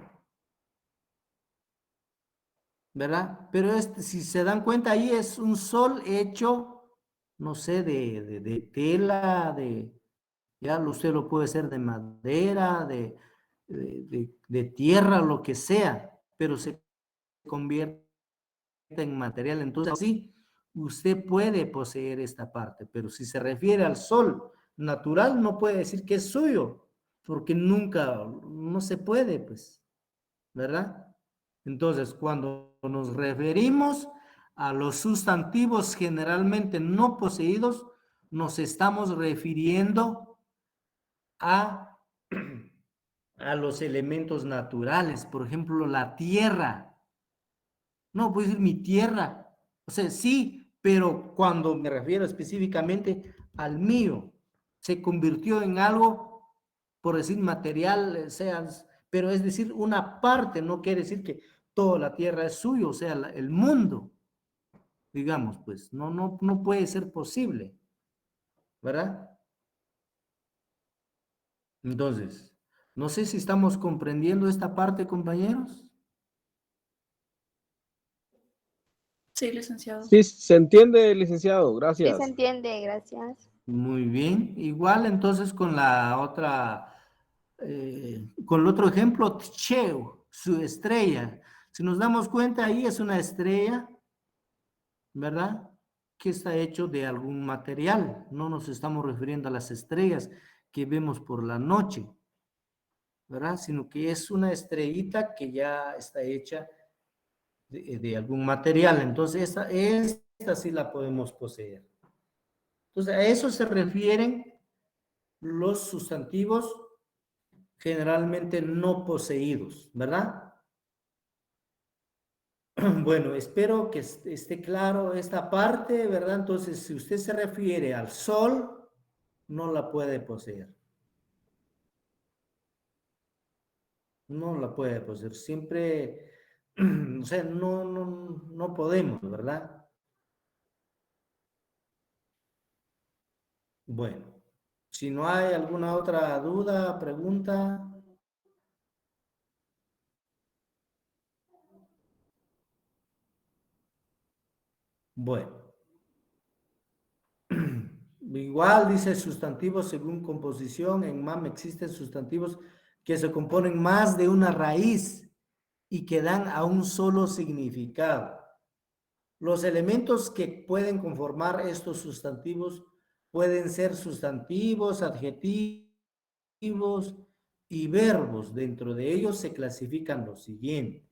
¿verdad? Pero si se dan cuenta, ahí es un sol hecho, no sé, de tela, ya usted lo puede hacer de madera, de tierra, lo que sea, pero se convierte en material. Entonces, sí, usted puede poseer esta parte, pero si se refiere al sol natural, no puede decir que es suyo, porque nunca, no se puede, pues, ¿verdad? Entonces, cuando nos referimos a los sustantivos generalmente no poseídos, nos estamos refiriendo a, a los elementos naturales, por ejemplo, la tierra. No, puedo decir mi tierra. O sea, sí, pero cuando me refiero específicamente al mío, se convirtió en algo, por decir material, pero es decir, una parte, no quiere decir que toda la tierra es suyo, o sea, el mundo, digamos, pues, no puede ser posible, ¿verdad? Entonces, no sé si estamos comprendiendo esta parte, compañeros. Sí, licenciado. Sí, se entiende, licenciado. Sí se Gracias. entiende, gracias. Muy bien. Igual entonces con la otra, con el otro ejemplo, Tcheu, su estrella. Si nos damos cuenta, ahí es una estrella, ¿verdad? Que está hecho de algún material. No nos estamos refiriendo a las estrellas que vemos por la noche, ¿verdad? Sino que es una estrellita que ya está hecha de algún material. Entonces, esta sí la podemos poseer. Entonces, a eso se refieren los sustantivos generalmente no poseídos, ¿verdad? Bueno, espero que esté claro esta parte, ¿verdad? Entonces, si usted se refiere al sol, no la puede poseer. No la puede poseer. Siempre, o sea, no podemos, ¿verdad? Bueno, si no hay alguna otra duda, pregunta. Bueno. Igual dice sustantivos según composición. En MAM existen sustantivos que se componen más de una raíz y que dan a un solo significado. Los elementos que pueden conformar estos sustantivos pueden ser sustantivos, adjetivos y verbos. Dentro de ellos se clasifican los siguientes.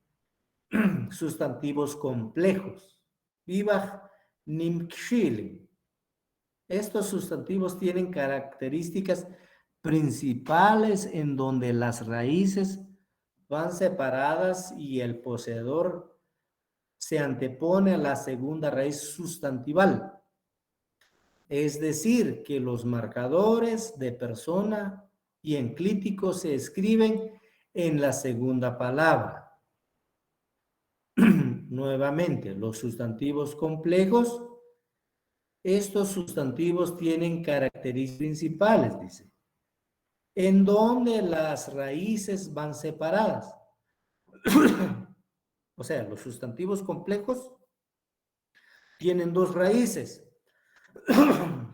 Sustantivos complejos. Vivach nimkshilin. Estos sustantivos tienen características principales en donde las raíces van separadas y el poseedor se antepone a la segunda raíz sustantival. Es decir, que los marcadores de persona y enclítico se escriben en la segunda palabra. Nuevamente, los sustantivos complejos. Estos sustantivos tienen características principales, dice, en donde las raíces van separadas. O sea, los sustantivos complejos tienen dos raíces,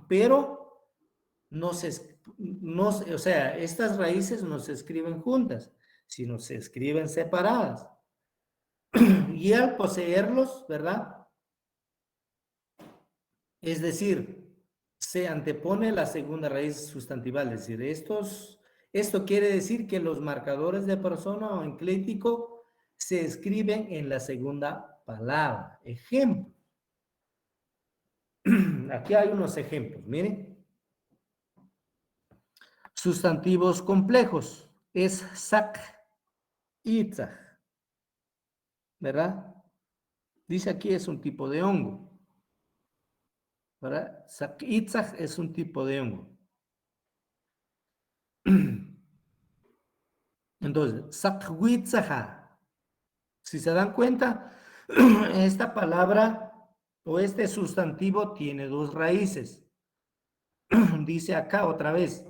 pero o sea, estas raíces no se escriben juntas, sino se escriben separadas. Y al poseerlos, ¿verdad? Es decir, se antepone la segunda raíz sustantival. Es decir, esto quiere decir que los marcadores de persona o enclítico se escriben en la segunda palabra. Ejemplo. Aquí hay unos ejemplos, miren. Sustantivos complejos. Es sak, itzaj, ¿verdad? Dice aquí es un tipo de hongo, ¿verdad? Sak, itzaj es un tipo de hongo. Entonces, sakhuitzaja. Si se dan cuenta, esta palabra o este sustantivo tiene dos raíces. Dice acá otra vez.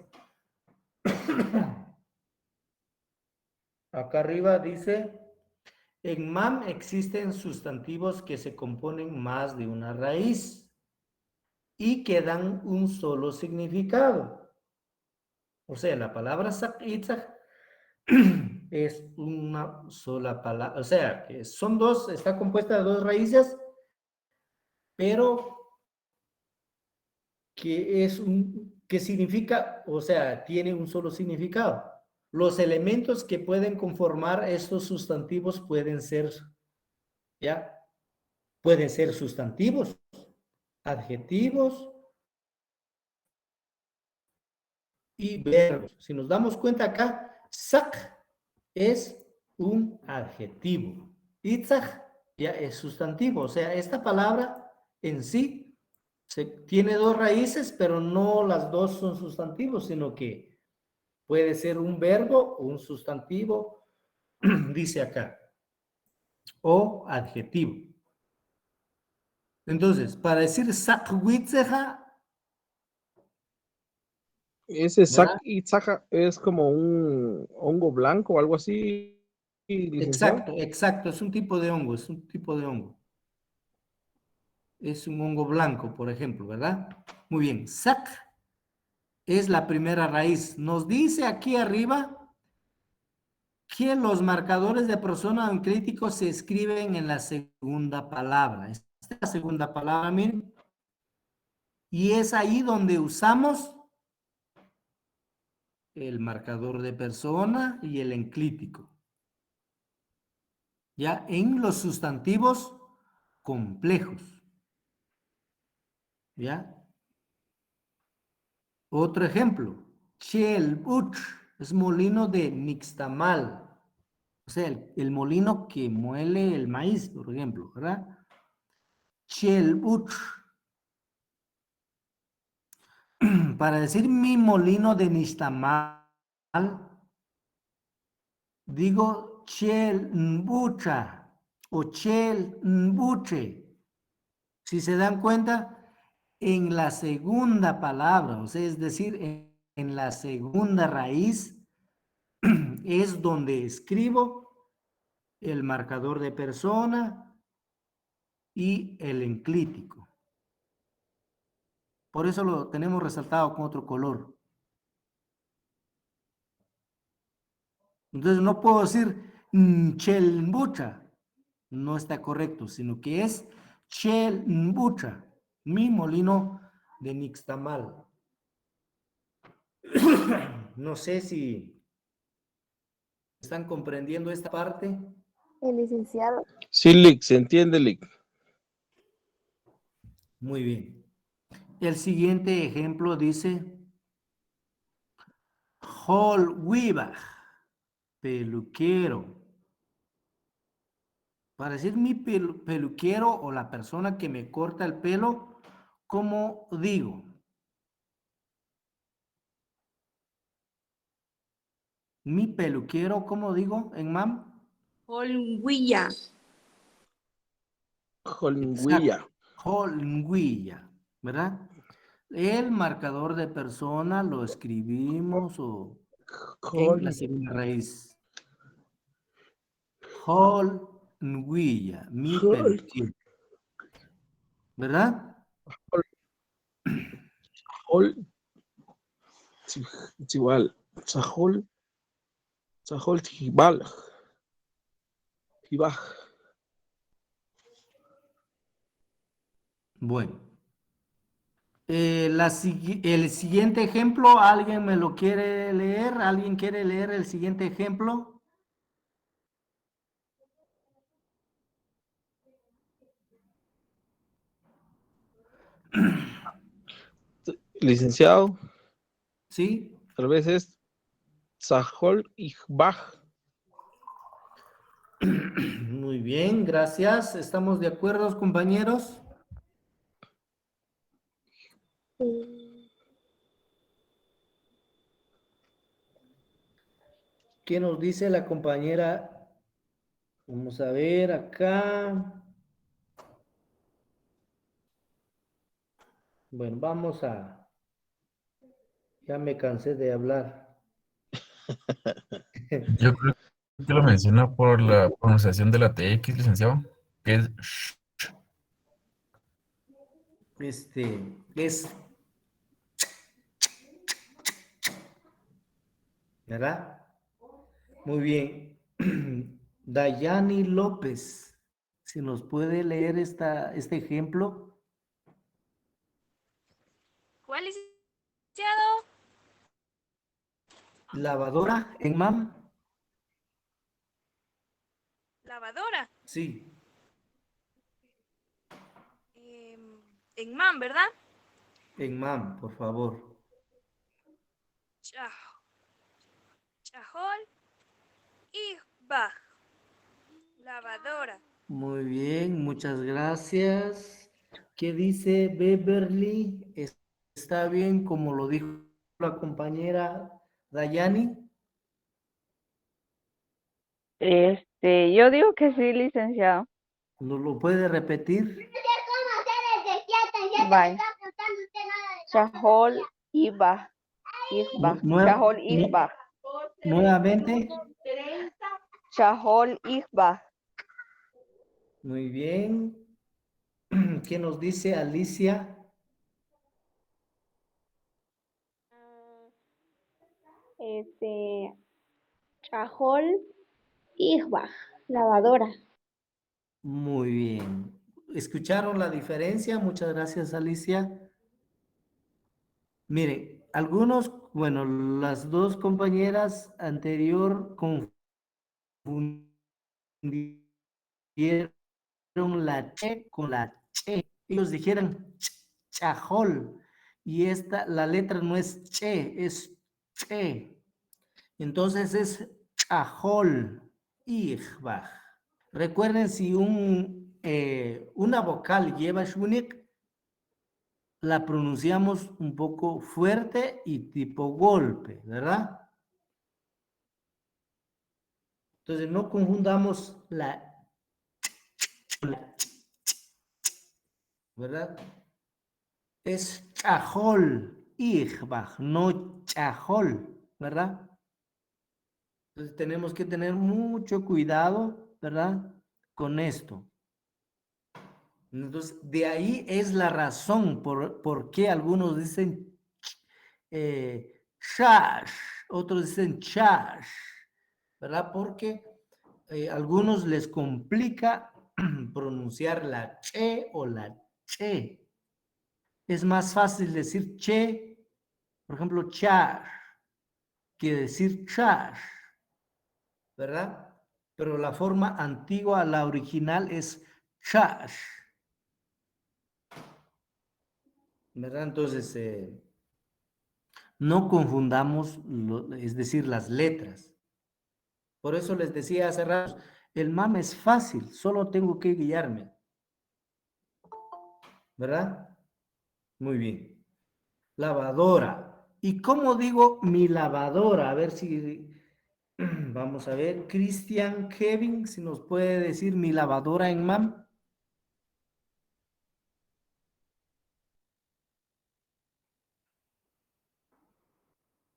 Acá arriba dice, en MAM existen sustantivos que se componen más de una raíz y que dan un solo significado. O sea, la palabra sakitzach es una sola palabra. O sea, que son dos, está compuesta de dos raíces, pero que significa, o sea, tiene un solo significado. Los elementos que pueden conformar estos sustantivos pueden ser, ¿ya? Pueden ser sustantivos, adjetivos y verbos. Si nos damos cuenta acá, sak es un adjetivo. Itzach ya es sustantivo. O sea, esta palabra en sí tiene dos raíces, pero no las dos son sustantivos, sino que puede ser un verbo o un sustantivo, dice acá, o adjetivo. Entonces, para decir sakwitzeja, Ese ¿verdad? Itzaja es como un hongo blanco o algo así, licenciado. Exacto, es un tipo de hongo, es un tipo de hongo. Es un hongo blanco, por ejemplo, ¿verdad? Muy bien, sac es la primera raíz. Nos dice aquí arriba que los marcadores de persona o crítico se escriben en la segunda palabra. Esta es la segunda palabra, miren. Y es ahí donde usamos el marcador de persona y el enclítico. Ya en los sustantivos complejos. ¿Ya? Otro ejemplo. Chelbuch es molino de nixtamal. O sea, el molino que muele el maíz, por ejemplo, ¿verdad? Chelbuch. Para decir mi molino de nixtamal, digo chelbucha o chelbuche. Si se dan cuenta, en la segunda palabra, o sea, es decir, en la segunda raíz, es donde escribo el marcador de persona y el enclítico. Por eso lo tenemos resaltado con otro color. Entonces no puedo decir chelbucha, no está correcto, sino que es chelbucha, mi molino de nixtamal. No sé si están comprendiendo esta parte. El licenciado. Sí, Lick, se entiende, Lick. Muy bien. El siguiente ejemplo dice Holwibach, peluquero. Para decir mi peluquero o la persona que me corta el pelo, ¿cómo digo? Mi peluquero, ¿cómo digo en MAM? Holguilla. Jolingüilla. Holnguilla, ¿verdad? El marcador de persona lo escribimos en la segunda raíz. Holnguilla, mi peluquero. ¿Verdad? Hol, igual, Sajol, Sahol Hibal. Hibaj. Bueno. El siguiente ejemplo, ¿alguien me lo quiere leer? ¿Alguien quiere leer el siguiente ejemplo? Licenciado, ¿Sí? tal vez es Sahol Hibaj. Muy bien, gracias. ¿Estamos de acuerdo, compañeros? ¿Qué nos dice la compañera? Vamos a ver acá. Bueno, vamos a... Ya me cansé de hablar. Yo creo que lo menciona por la pronunciación de la TX, licenciado, que es sh. Es, ¿verdad? Muy bien. Dayani López, si nos puede leer este ejemplo. ¿Cuál, licenciado? Lavadora en MAM. Lavadora. Sí, En man, ¿verdad? en MAM, por favor. Chajol y baj. Lavadora. Muy bien, muchas gracias. ¿Qué dice Beverly? ¿Está bien como lo dijo la compañera Dayani? Yo digo que sí, licenciado. ¿Nos lo puede repetir? Bye. Shahol Iba. Shahol Iba. Nuevamente. Shahol Iba. Muy bien. ¿Qué nos dice Alicia? Shahol Iba. Lavadora. Muy bien. ¿Escucharon la diferencia? Muchas gracias, Alicia. Mire, algunos, bueno, las dos compañeras anterior confundieron la che con la che. Ellos dijeron chajol y la letra no es che, es che. Entonces es chajol, ichbach. Recuerden, si una vocal lleva shunik, la pronunciamos un poco fuerte y tipo golpe, ¿verdad? Entonces no confundamos ¿verdad? Es chajol, ichbach, no chajol, ¿verdad? Entonces tenemos que tener mucho cuidado, ¿verdad? Con esto. Entonces, de ahí es la razón por qué algunos dicen shash, otros dicen chash, ¿verdad? Porque a algunos les complica pronunciar la che o la che. Es más fácil decir che, por ejemplo, chash, que decir chash, ¿verdad? Pero la forma antigua, la original es chash, ¿verdad? Entonces, no confundamos, es decir, las letras. Por eso les decía hace rato, el MAM es fácil, solo tengo que guiarme. ¿Verdad? Muy bien. Lavadora. ¿Y cómo digo mi lavadora? A ver si... Vamos a ver. Cristian Kevin, si nos puede decir mi lavadora en MAM.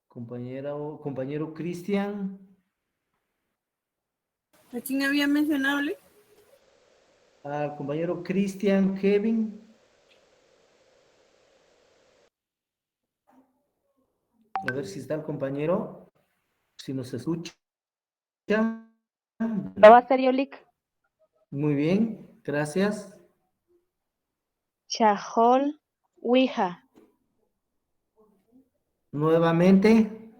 Compañero Cristian. ¿A quién había mencionado? Al compañero Cristian Kevin. A ver si está el compañero. Si nos escucha. Lo va a hacer Yolik. Muy bien, gracias. Chajol, Ouija. Nuevamente.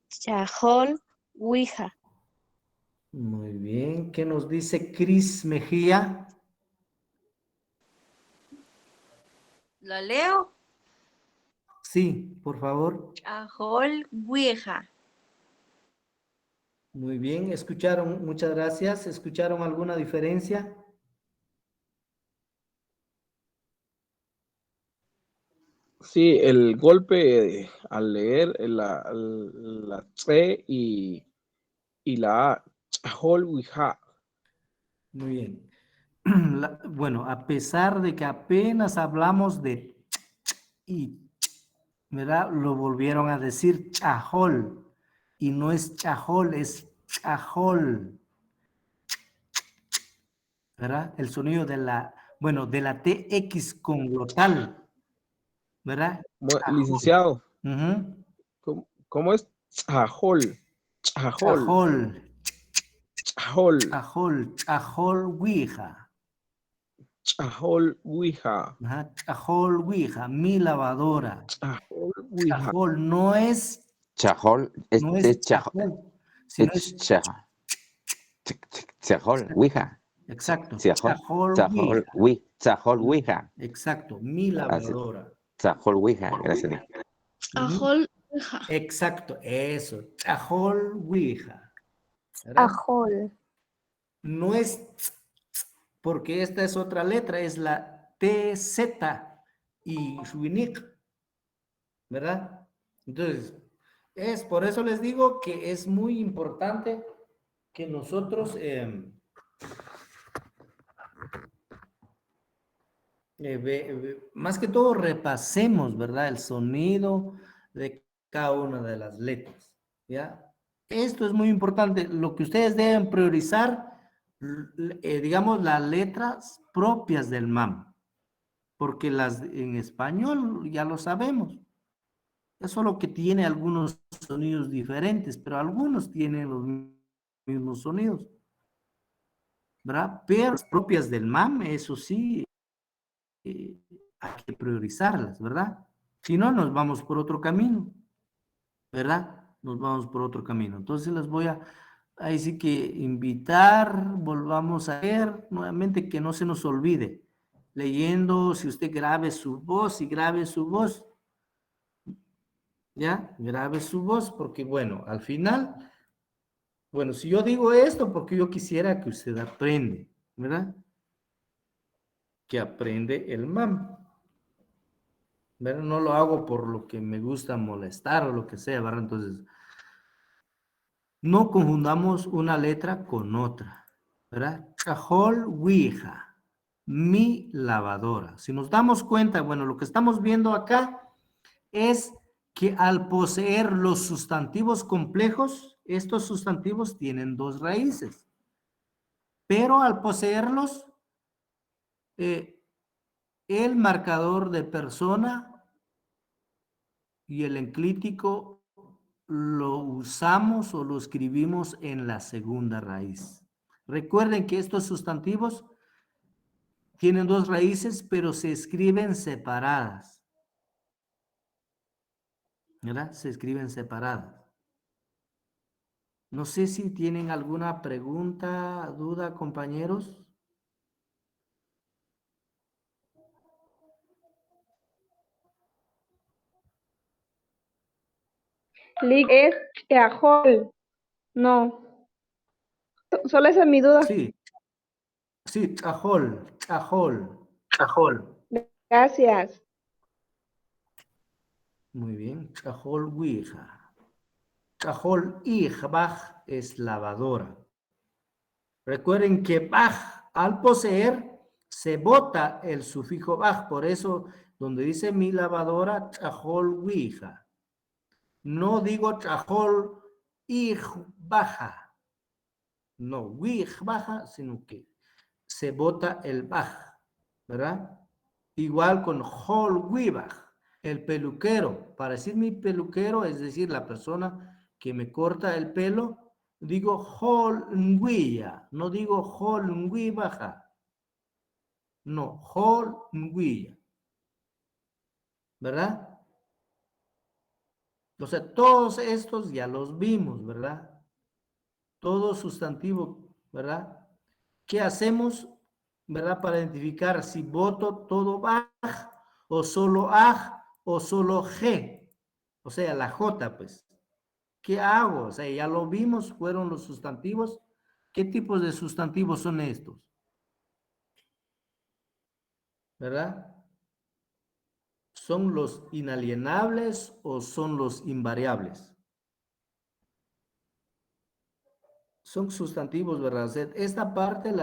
Chajol, Ouija. Muy bien. ¿Qué nos dice Cris Mejía? ¿Lo leo? Sí, por favor. Chajol Ouija. Muy bien. ¿Escucharon? Muchas gracias. ¿Escucharon alguna diferencia? Sí, el golpe al leer la C y la A. Chajol Wija. Muy bien. Bueno, a pesar de que apenas hablamos de y, ¿verdad? Lo volvieron a decir chajol. Y no es chajol, es chajol. ¿Verdad? El sonido de la, bueno, de la TX con glotal. ¿Verdad? Chajol. Licenciado, Ujú. ¿cómo es? Chajol. Chajol. Chajol. Chajol. Chajol. Chajol Ouija. Chajol Wija. Ajá, Chajol Ouija. Mi lavadora. Chajol Wija. Chajol no es Chajol, no es chajol, sino es chajol, Ouija. exacto. Chajol, Chajol Ouija. chajol, Ouija. Exacto, mi lavadora. Chajol, Ouija, gracias. Chajol Ouija. Exacto, eso. Chajol Ouija. ¿Verdad? Ajol. No es porque esta es otra letra, es la TZ y Shwinik, ¿verdad? Entonces, es por eso les digo que es muy importante que nosotros más que todo repasemos, ¿verdad? El sonido de cada una de las letras, ¿ya? Esto es muy importante. Lo que ustedes deben priorizar, digamos, las letras propias del MAM, porque las en español ya lo sabemos. Es solo que tiene algunos sonidos diferentes, pero algunos tienen los mismos sonidos, ¿verdad? Pero las propias del MAM, eso sí, hay que priorizarlas, ¿verdad? Si no, nos vamos por otro camino, ¿verdad? Nos vamos por otro camino. Entonces les voy a, ahí sí que invitar, volvamos a ver nuevamente que no se nos olvide. Leyendo, si usted grabe su voz y grabe su voz, ¿ya? Grabe su voz, porque bueno, al final, bueno, si yo digo esto, porque yo quisiera que usted aprende, ¿verdad? Que aprende el MAM. ¿Verdad? No lo hago por lo que me gusta molestar o lo que sea, ¿verdad? Entonces, no confundamos una letra con otra, ¿verdad? Chajol Ouija, mi lavadora. Si nos damos cuenta, bueno, lo que estamos viendo acá es que al poseer los sustantivos complejos, estos sustantivos tienen dos raíces, pero al poseerlos, el marcador de persona y el enclítico lo usamos o lo escribimos en la segunda raíz. Recuerden que estos sustantivos tienen dos raíces, pero se escriben separadas. ¿Verdad? Se escriben separadas. No sé si tienen alguna pregunta, duda, compañeros. Lick es chajol. No. Solo esa es mi duda. Sí, sí, chajol, chajol, chajol. Gracias. Muy bien, chajol Ouija. Chajol Ijbaj es lavadora. Recuerden que Baj, al poseer, se bota el sufijo Baj. Por eso, donde dice mi lavadora, chajol Ouija. No digo chajol Ijbaja. No, Wijbaja, sino que se bota el Baj, ¿verdad? Igual con Hol Wibaj. El peluquero. Para decir mi peluquero, es decir, la persona que me corta el pelo, digo holnguilla. No digo holnguibaja. No, holnguilla. ¿Verdad? O sea, todos estos ya los vimos, ¿verdad? Todo sustantivo, ¿verdad? ¿Qué hacemos, verdad? Para identificar si voto todo baj o solo aj o solo g. O sea, la j, pues. ¿Qué hago? O sea, ya lo vimos, fueron los sustantivos. ¿Qué tipos de sustantivos son estos? ¿Verdad? ¿Son los inalienables o son los invariables? Son sustantivos, ¿verdad? O sea, esta parte,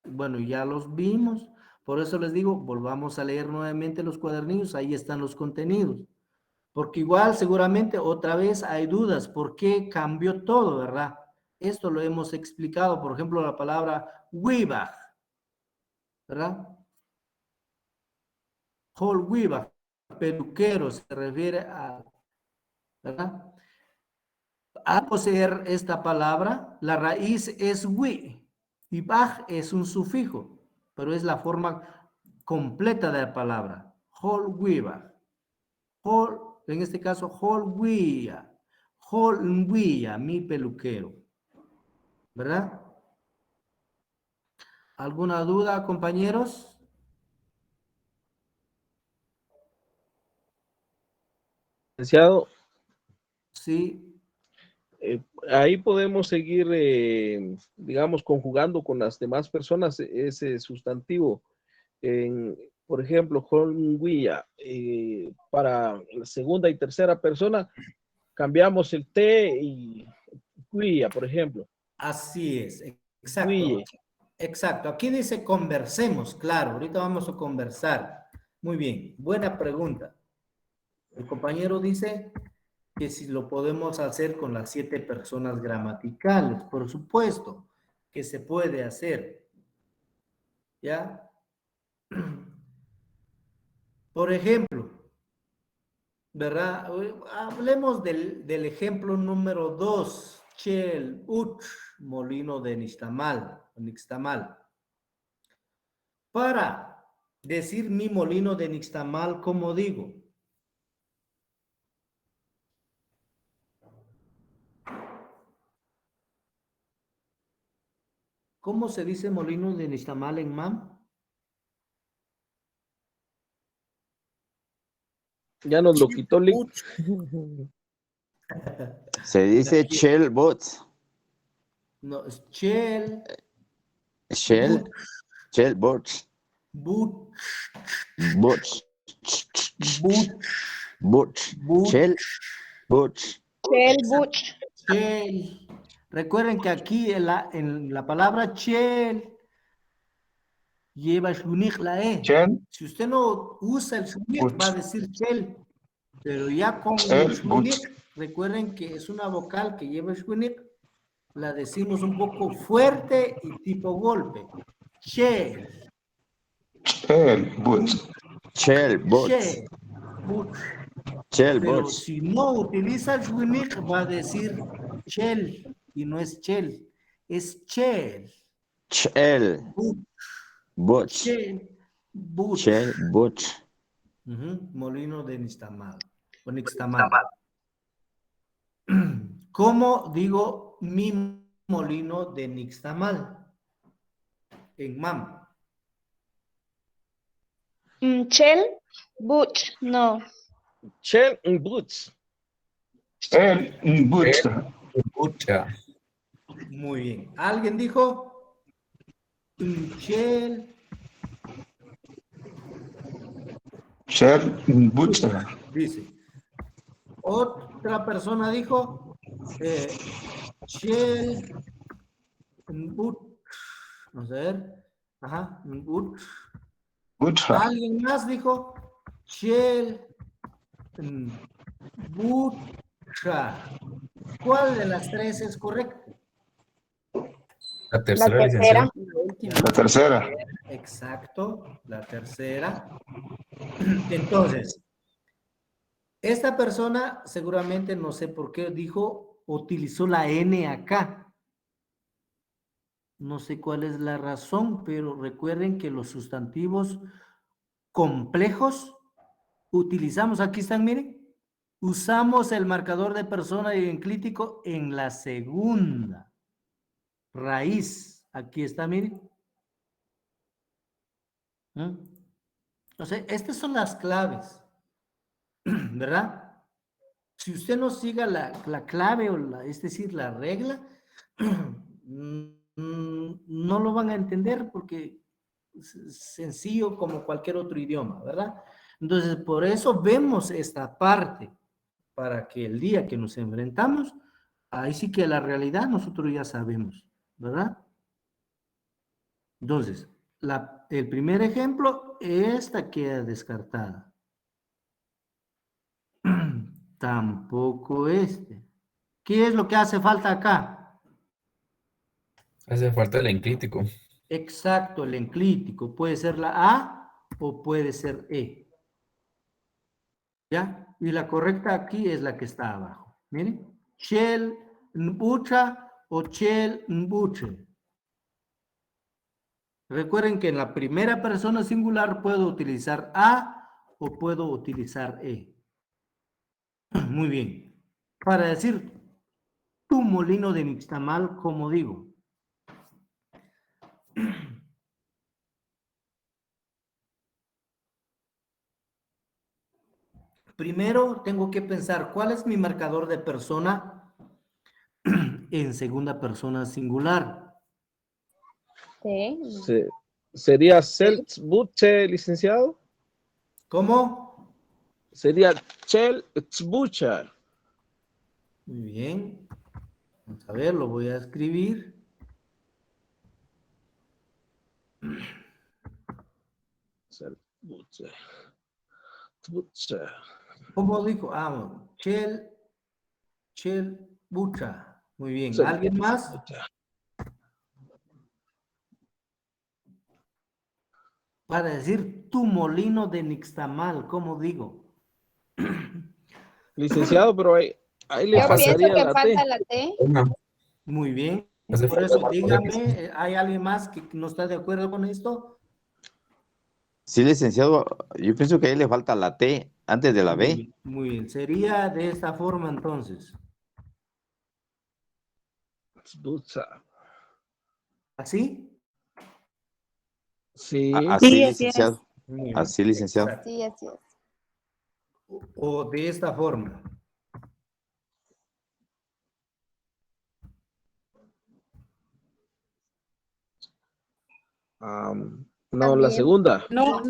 bueno, ya los vimos, por eso les digo, volvamos a leer nuevamente los cuadernillos, ahí están los contenidos. Porque igual seguramente otra vez hay dudas, ¿por qué cambió todo, verdad? Esto lo hemos explicado, por ejemplo, la palabra Weibach, ¿verdad? Weibach, peluquero, se refiere a, ¿verdad? Al poseer esta palabra, la raíz es wi y bach es un sufijo, pero es la forma completa de la palabra. Weibach. En este caso, holguilla, mi peluquero, ¿verdad? ¿Alguna duda, compañeros? Licenciado, Sí. Ahí podemos seguir, digamos, conjugando con las demás personas ese sustantivo. Por ejemplo, holguilla, para la segunda y tercera persona, cambiamos el T y guilla, por ejemplo. Así es, exacto. Guille. Exacto, aquí dice conversemos, claro, ahorita vamos a conversar. Muy bien, buena pregunta. El compañero dice que si lo podemos hacer con las 7 personas gramaticales, por supuesto que se puede hacer. ¿Ya? Por ejemplo, ¿verdad? Hablemos del ejemplo número 2, Chel Uch, molino de Nixtamal. Para decir mi molino de Nixtamal, ¿cómo digo? ¿Cómo se dice molino de Nixtamal en MAM? Ya nos lo quitó Lick. Se dice Shell Bots. No, es Chel. Shell. Shell Bots. But. Bots. But. Bots. Shell Bots. Chel, Butch. Chel. Recuerden que aquí en la palabra chel lleva shunich la E. Chel. Si usted no usa el shunich, Butch. va a decir chel. Pero ya con Chel, shunich, recuerden que es una vocal que lleva shunich, la decimos un poco fuerte y tipo golpe. Chel. Chel, Butch. Shell Bots. Chel. Butch. Shell Pero Bots. si no utiliza el shunich, va a decir chel. Y no es chel, es chel. Shell Bots. Chel. But. Shell Bots. Molino de Nixtamal. O Nixtamal. ¿Cómo digo mi molino de Nixtamal? En MAM. Chel, Butch. No. Shell Boots. Chel, Butch. Escucha. Muy bien. ¿Alguien dijo? Chel. Chel, Butch. Dice. Otra persona dijo Chel. But. Vamos a ver. Ajá. But. Butch. ¿Alguien más dijo? Chel. Bucha. ¿Cuál de las 3 es correcto? La tercera, licenciado. La tercera. Exacto, la tercera. Entonces, Esta persona seguramente, no sé por qué dijo, utilizó la N acá. No sé cuál es la razón, pero recuerden que los sustantivos complejos utilizamos, aquí están, miren, usamos el marcador de persona y enclítico en la segunda raíz. Aquí está, miren. O sea, estas son las claves, ¿verdad? Si usted no siga la clave o es decir, la regla, no lo van a entender porque es sencillo como cualquier otro idioma, ¿verdad? Entonces, por eso vemos esta parte, para que el día que nos enfrentamos, ahí sí que la realidad nosotros ya sabemos, ¿verdad? Entonces, el primer ejemplo, esta queda descartada. Tampoco este. ¿Qué es lo que hace falta acá? Hace falta el enclítico. Exacto, el enclítico. Puede ser la A o puede ser E. ¿Ya? Y la correcta aquí es la que está abajo. Miren. Chel Nbucha o Chel Nbuche. Recuerden que en la primera persona singular puedo utilizar A o puedo utilizar E. Muy bien. Para decir tu molino de nixtamal, como digo. Primero tengo que pensar cuál es mi marcador de persona en segunda persona singular. ¿Sería Seltsbuche, licenciado? ¿Cómo? Sería Seltsbucher. Muy bien. Vamos a ver, lo voy a escribir. Seltsbucher. ¿Cómo dijo? Bucha. Muy bien. ¿Alguien más? Para decir tu molino de nixtamal, ¿cómo digo? Licenciado, pero ahí le Yo pienso faltaría que la falta T. la T. Muy bien. Hace Por falta eso la T. dígame, ¿hay alguien más que no está de acuerdo con esto? Sí, licenciado, yo pienso que ahí le falta la T antes de la B. Muy bien. Sería de esta forma entonces. ¿Así? Sí. Así, Sí, así es. licenciado. Muy bien. Así, licenciado. Exacto. Sí, así es. O de esta forma. No, la segunda. No,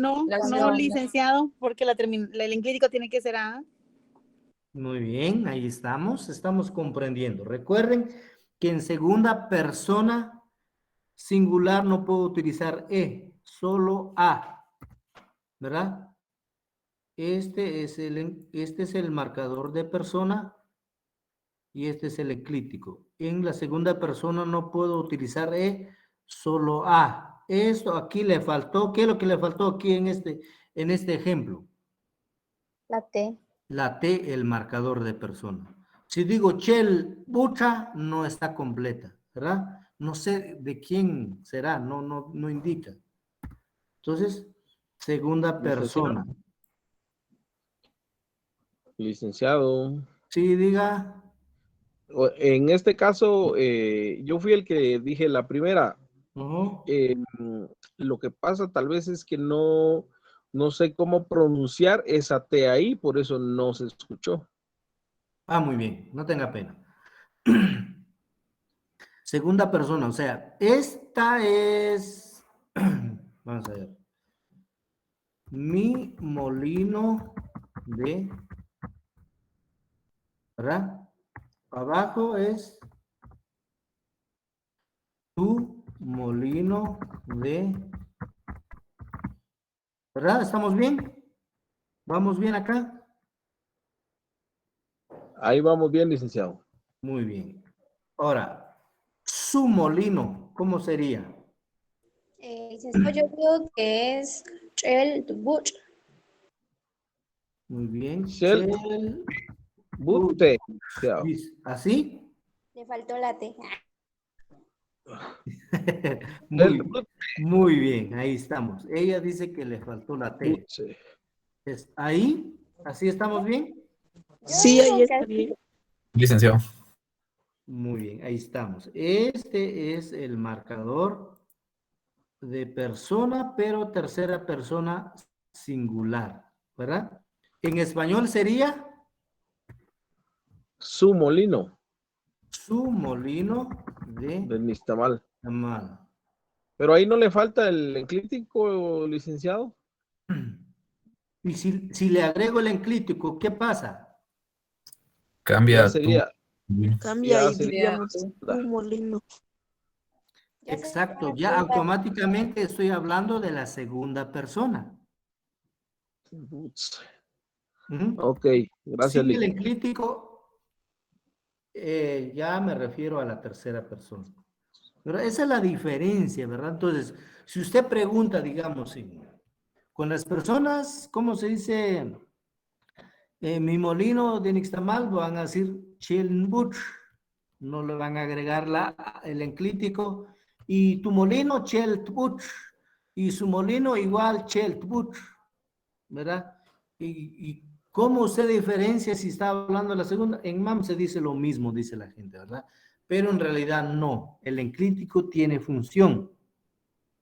licenciado, porque el enclítico tiene que ser A. Muy bien, ahí estamos comprendiendo. Recuerden que en segunda persona singular no puedo utilizar E, solo A, ¿verdad? Este es el marcador de persona y este es el enclítico. En la segunda persona no puedo utilizar E, solo A. Esto aquí le faltó. ¿Qué es lo que le faltó aquí en este ejemplo? La T. La T, el marcador de persona. Si digo Chel Bucha, no está completa, ¿verdad? No sé de quién será, no indica. Entonces, segunda persona. Licenciado. Sí, diga. En este caso, yo fui el que dije la primera. Lo que pasa tal vez es que no sé cómo pronunciar esa T ahí, por eso no se escuchó. Ah, muy bien, no tenga pena. Segunda persona, o sea, esta es, vamos a ver, mi molino de, ¿verdad? Abajo es tu molino de, ¿verdad? ¿Estamos bien? ¿Vamos bien acá? Ahí vamos bien, licenciado. Muy bien. Ahora, su molino, ¿cómo sería? Licenciado, yo digo que es el buch. Muy bien. Shell Chel Butte. ¿Así? Le faltó la T. Muy bien, ahí estamos. Ella dice que le faltó la T. ¿Ahí? ¿Así estamos bien? Sí, ahí está bien. Licenciado. Muy bien, ahí estamos. Este es el marcador de persona, pero tercera persona singular, ¿verdad? En español sería Su molino. su molino de Nixtamal. tamal. Pero ahí no le falta el enclítico, licenciado. Y si le agrego el enclítico, ¿qué pasa? Cambia Ya sería. Cambia Ya y sería. diríamos tu molino. Exacto, ya automáticamente estoy hablando de la segunda persona. Ok, gracias, Sin el Lick. enclítico, ya me refiero a la tercera persona. Pero esa es la diferencia, ¿verdad? Entonces, si usted pregunta, digamos, con las personas, ¿cómo se dice? Mi molino de Nixtamal, van a decir Chelnbuch, no le van a agregar el enclítico, y tu molino Cheltbuch, y su molino igual Cheltbuch, ¿verdad? Y cómo usted diferencia si está hablando de la segunda, en MAM se dice lo mismo, dice la gente, ¿verdad? Pero en realidad no, el enclítico tiene función,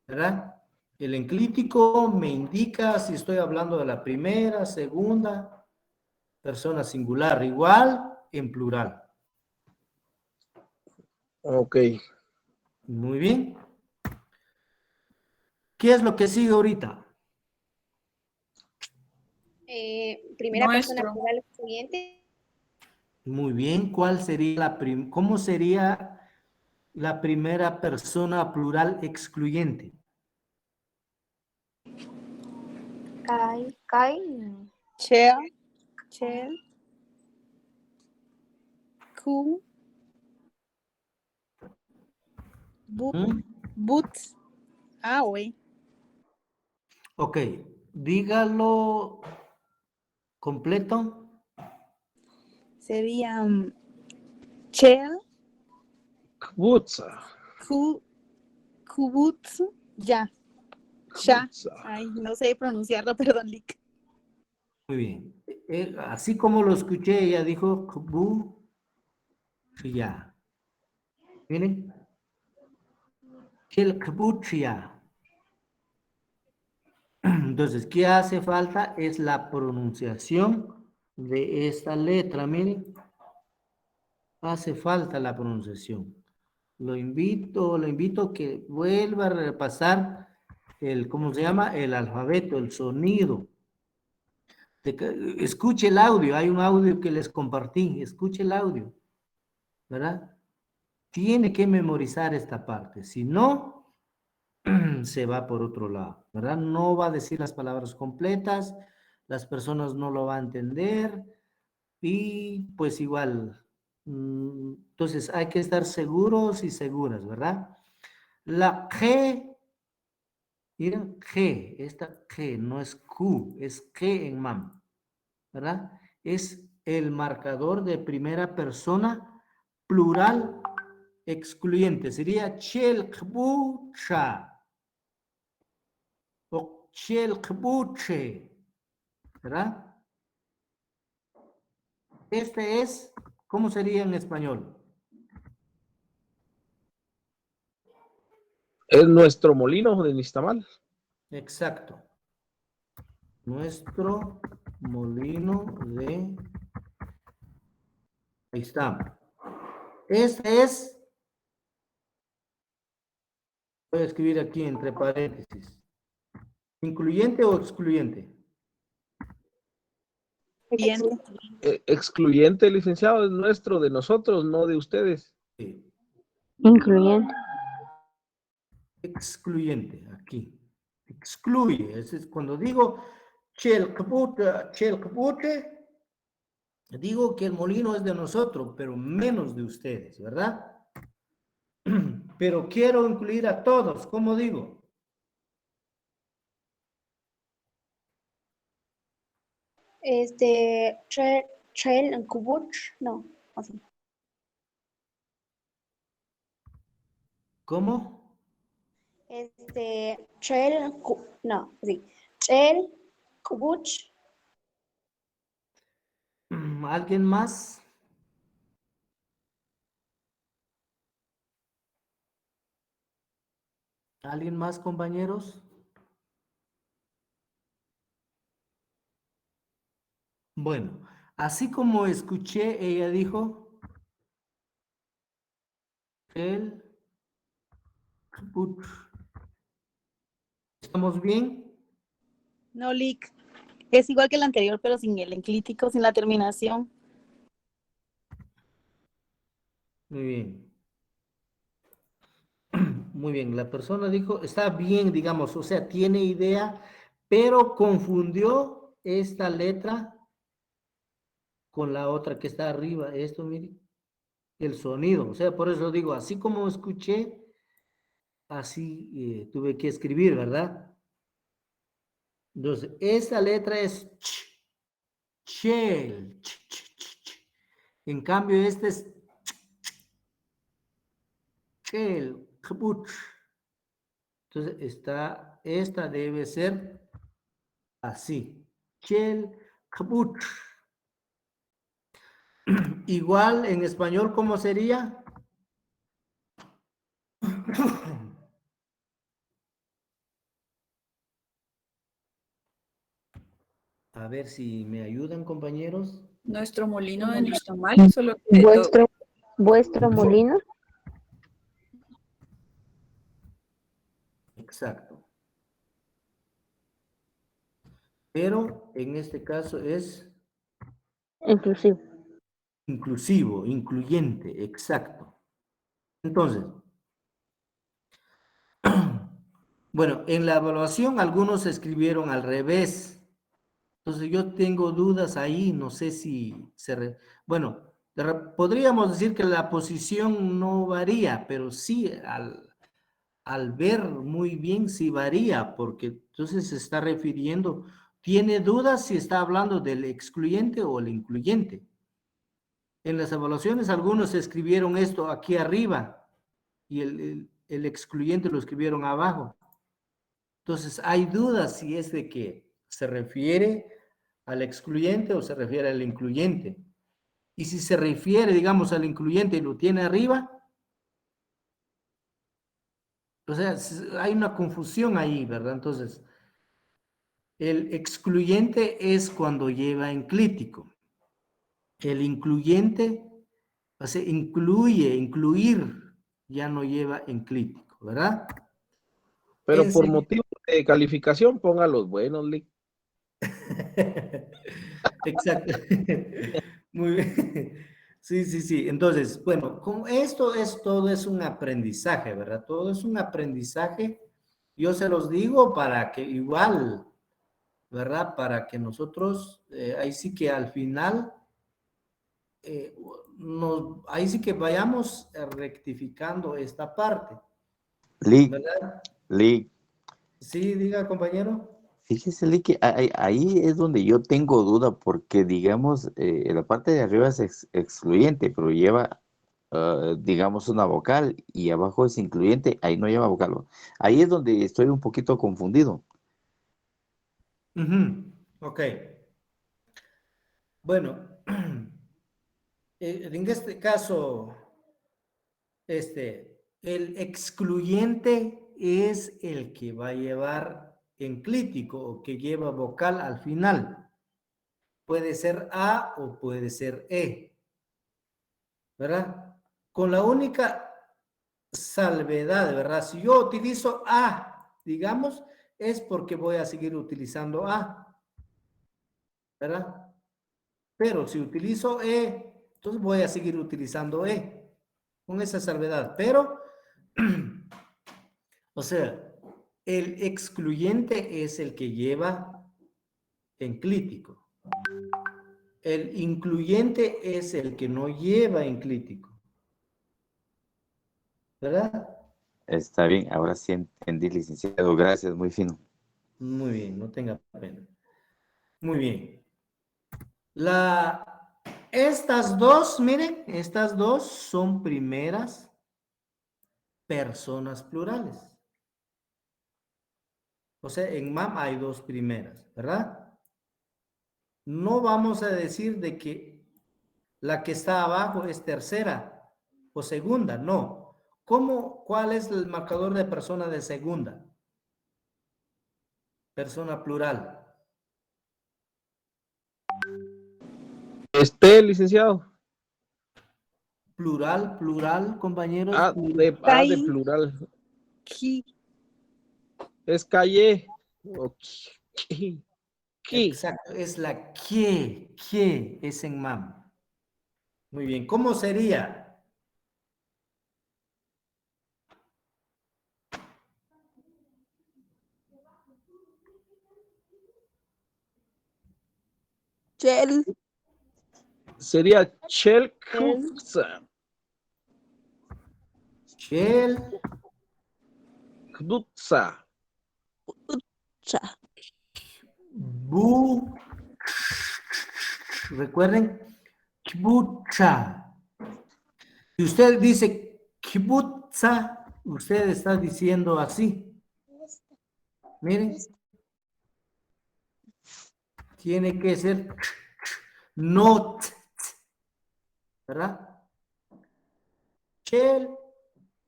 ¿verdad? El enclítico me indica si estoy hablando de la primera, segunda, persona singular, igual en plural. Ok. Muy bien. ¿Qué es lo que sigue ahorita? Primera persona Nuestro. plural excluyente. Muy bien. ¿Cuál sería cómo sería la primera persona plural excluyente? Kai. Chel. Chel. Ku. Boots. Ah, güey. Ok. Dígalo completo. Sería Chel. Kbutza. Kubutsu. Ya. Ya. Ay, no sé pronunciarlo, perdón, Lick. Muy bien. Así como lo escuché, ella dijo Kbu, ya. Miren. Kbuchia. Entonces, ¿qué hace falta? Es la pronunciación de esta letra. Miren, hace falta la pronunciación. Lo invito a que vuelva a repasar ¿cómo se llama? El alfabeto, el sonido. Escuche el audio, hay un audio que les compartí, escuche el audio, ¿verdad? Tiene que memorizar esta parte, si no, se va por otro lado, ¿verdad? No va a decir las palabras completas, las personas no lo van a entender y pues igual, entonces hay que estar seguros y seguras, ¿verdad? La G, miren, G, esta G no es Q, es G en MAM, ¿verdad? Es el marcador de primera persona plural excluyente, sería Chelkbucha o Chelkbuche, ¿verdad? Este es, ¿cómo sería en español? Es nuestro molino de Nixtamal. Exacto. Nuestro molino de... Ahí está. Este es... Voy a escribir aquí entre paréntesis. ¿Incluyente o excluyente? Excluyente, licenciado, es nuestro, de nosotros, no de ustedes. Sí. Incluyente. Excluyente, aquí. Excluye. Es cuando digo Chelkbute, digo que el molino es de nosotros, pero menos de ustedes, ¿verdad? Pero quiero incluir a todos, ¿cómo digo? Trail Kubuch, no, así. ¿Cómo? No, sí. Trail Kubuch. ¿Alguien más? ¿Alguien más, compañeros? Bueno, así como escuché, ella dijo, el Kubuch. ¿Estamos bien? No, Lick. Es igual que el anterior, pero sin el enclítico, sin la terminación. Muy bien. Muy bien, la persona dijo, está bien, digamos, o sea, tiene idea, pero confundió esta letra con la otra que está arriba. Esto, mire, el sonido. O sea, por eso digo, así como escuché, así tuve que escribir, ¿verdad? Entonces, esta letra es ch, chel, ch, ch, ch, ch. En cambio, este es chel, kbuch. Entonces, esta debe ser así. Chel, kbuch. Igual en español, ¿cómo sería? A ver si me ayudan, compañeros. Nuestro molino de nixtamal, solo que Vuestro molino. Exacto. Pero en este caso es Inclusivo. inclusivo, incluyente, exacto. Entonces, bueno, en la evaluación algunos escribieron al revés. Entonces yo tengo dudas ahí, no sé si bueno, podríamos decir que la posición no varía, pero sí al ver muy bien sí varía, porque entonces se está refiriendo, tiene dudas si está hablando del excluyente o el incluyente. En las evaluaciones algunos escribieron esto aquí arriba y el excluyente lo escribieron abajo. Entonces hay dudas si es de que se refiere al excluyente o se refiere al incluyente. Y si se refiere, digamos, al incluyente y lo tiene arriba, o sea, hay una confusión ahí, ¿verdad? Entonces, el excluyente es cuando lleva enclítico. El incluyente, o sea, incluir, ya no lleva enclítico, ¿verdad? Pero por motivo de calificación, ponga los buenos, Lick. Exacto. Muy bien. Sí, sí, sí. Entonces, bueno, como esto es todo es un aprendizaje, ¿verdad? Todo es un aprendizaje. Yo se los digo para que igual, ¿verdad? Para que nosotros, ahí sí que al final, ahí sí que vayamos rectificando esta parte. Lick, ¿Verdad? Lick. Sí, diga, compañero. Fíjese, Lick, que ahí es donde yo tengo duda, porque digamos, la parte de arriba es excluyente, pero lleva, digamos, una vocal y abajo es incluyente, ahí no lleva vocal. Ahí es donde estoy un poquito confundido. Ok. Bueno, en este caso, el excluyente es el que va a llevar enclítico o que lleva vocal al final. Puede ser A o puede ser E, ¿verdad? Con la única salvedad, ¿verdad? Si yo utilizo A, digamos, es porque voy a seguir utilizando A, ¿verdad? Pero si utilizo E, entonces voy a seguir utilizando E, con esa salvedad. Pero, o sea, el excluyente es el que lleva enclítico. El incluyente es el que no lleva enclítico. ¿Verdad? Está bien, ahora sí entendí, licenciado. Gracias, muy fino. Muy bien, no tenga pena. Muy bien. Estas dos, miren, estas dos son primeras personas plurales. O sea, en MAM hay dos primeras, ¿verdad? No vamos a decir de que la que está abajo es tercera o segunda, no. ¿Cuál es el marcador de persona de segunda? Persona plural. Licenciado. Plural, compañeros. De plural. Es calle. Exacto, es la que es en MAM. Muy bien, ¿cómo sería? Chel. Sería Chelkutsa. Chelkutsa. Recuerden, kibutza. Si usted dice kibutza, usted está diciendo así. Miren. Tiene que ser no, ¿verdad? Chel,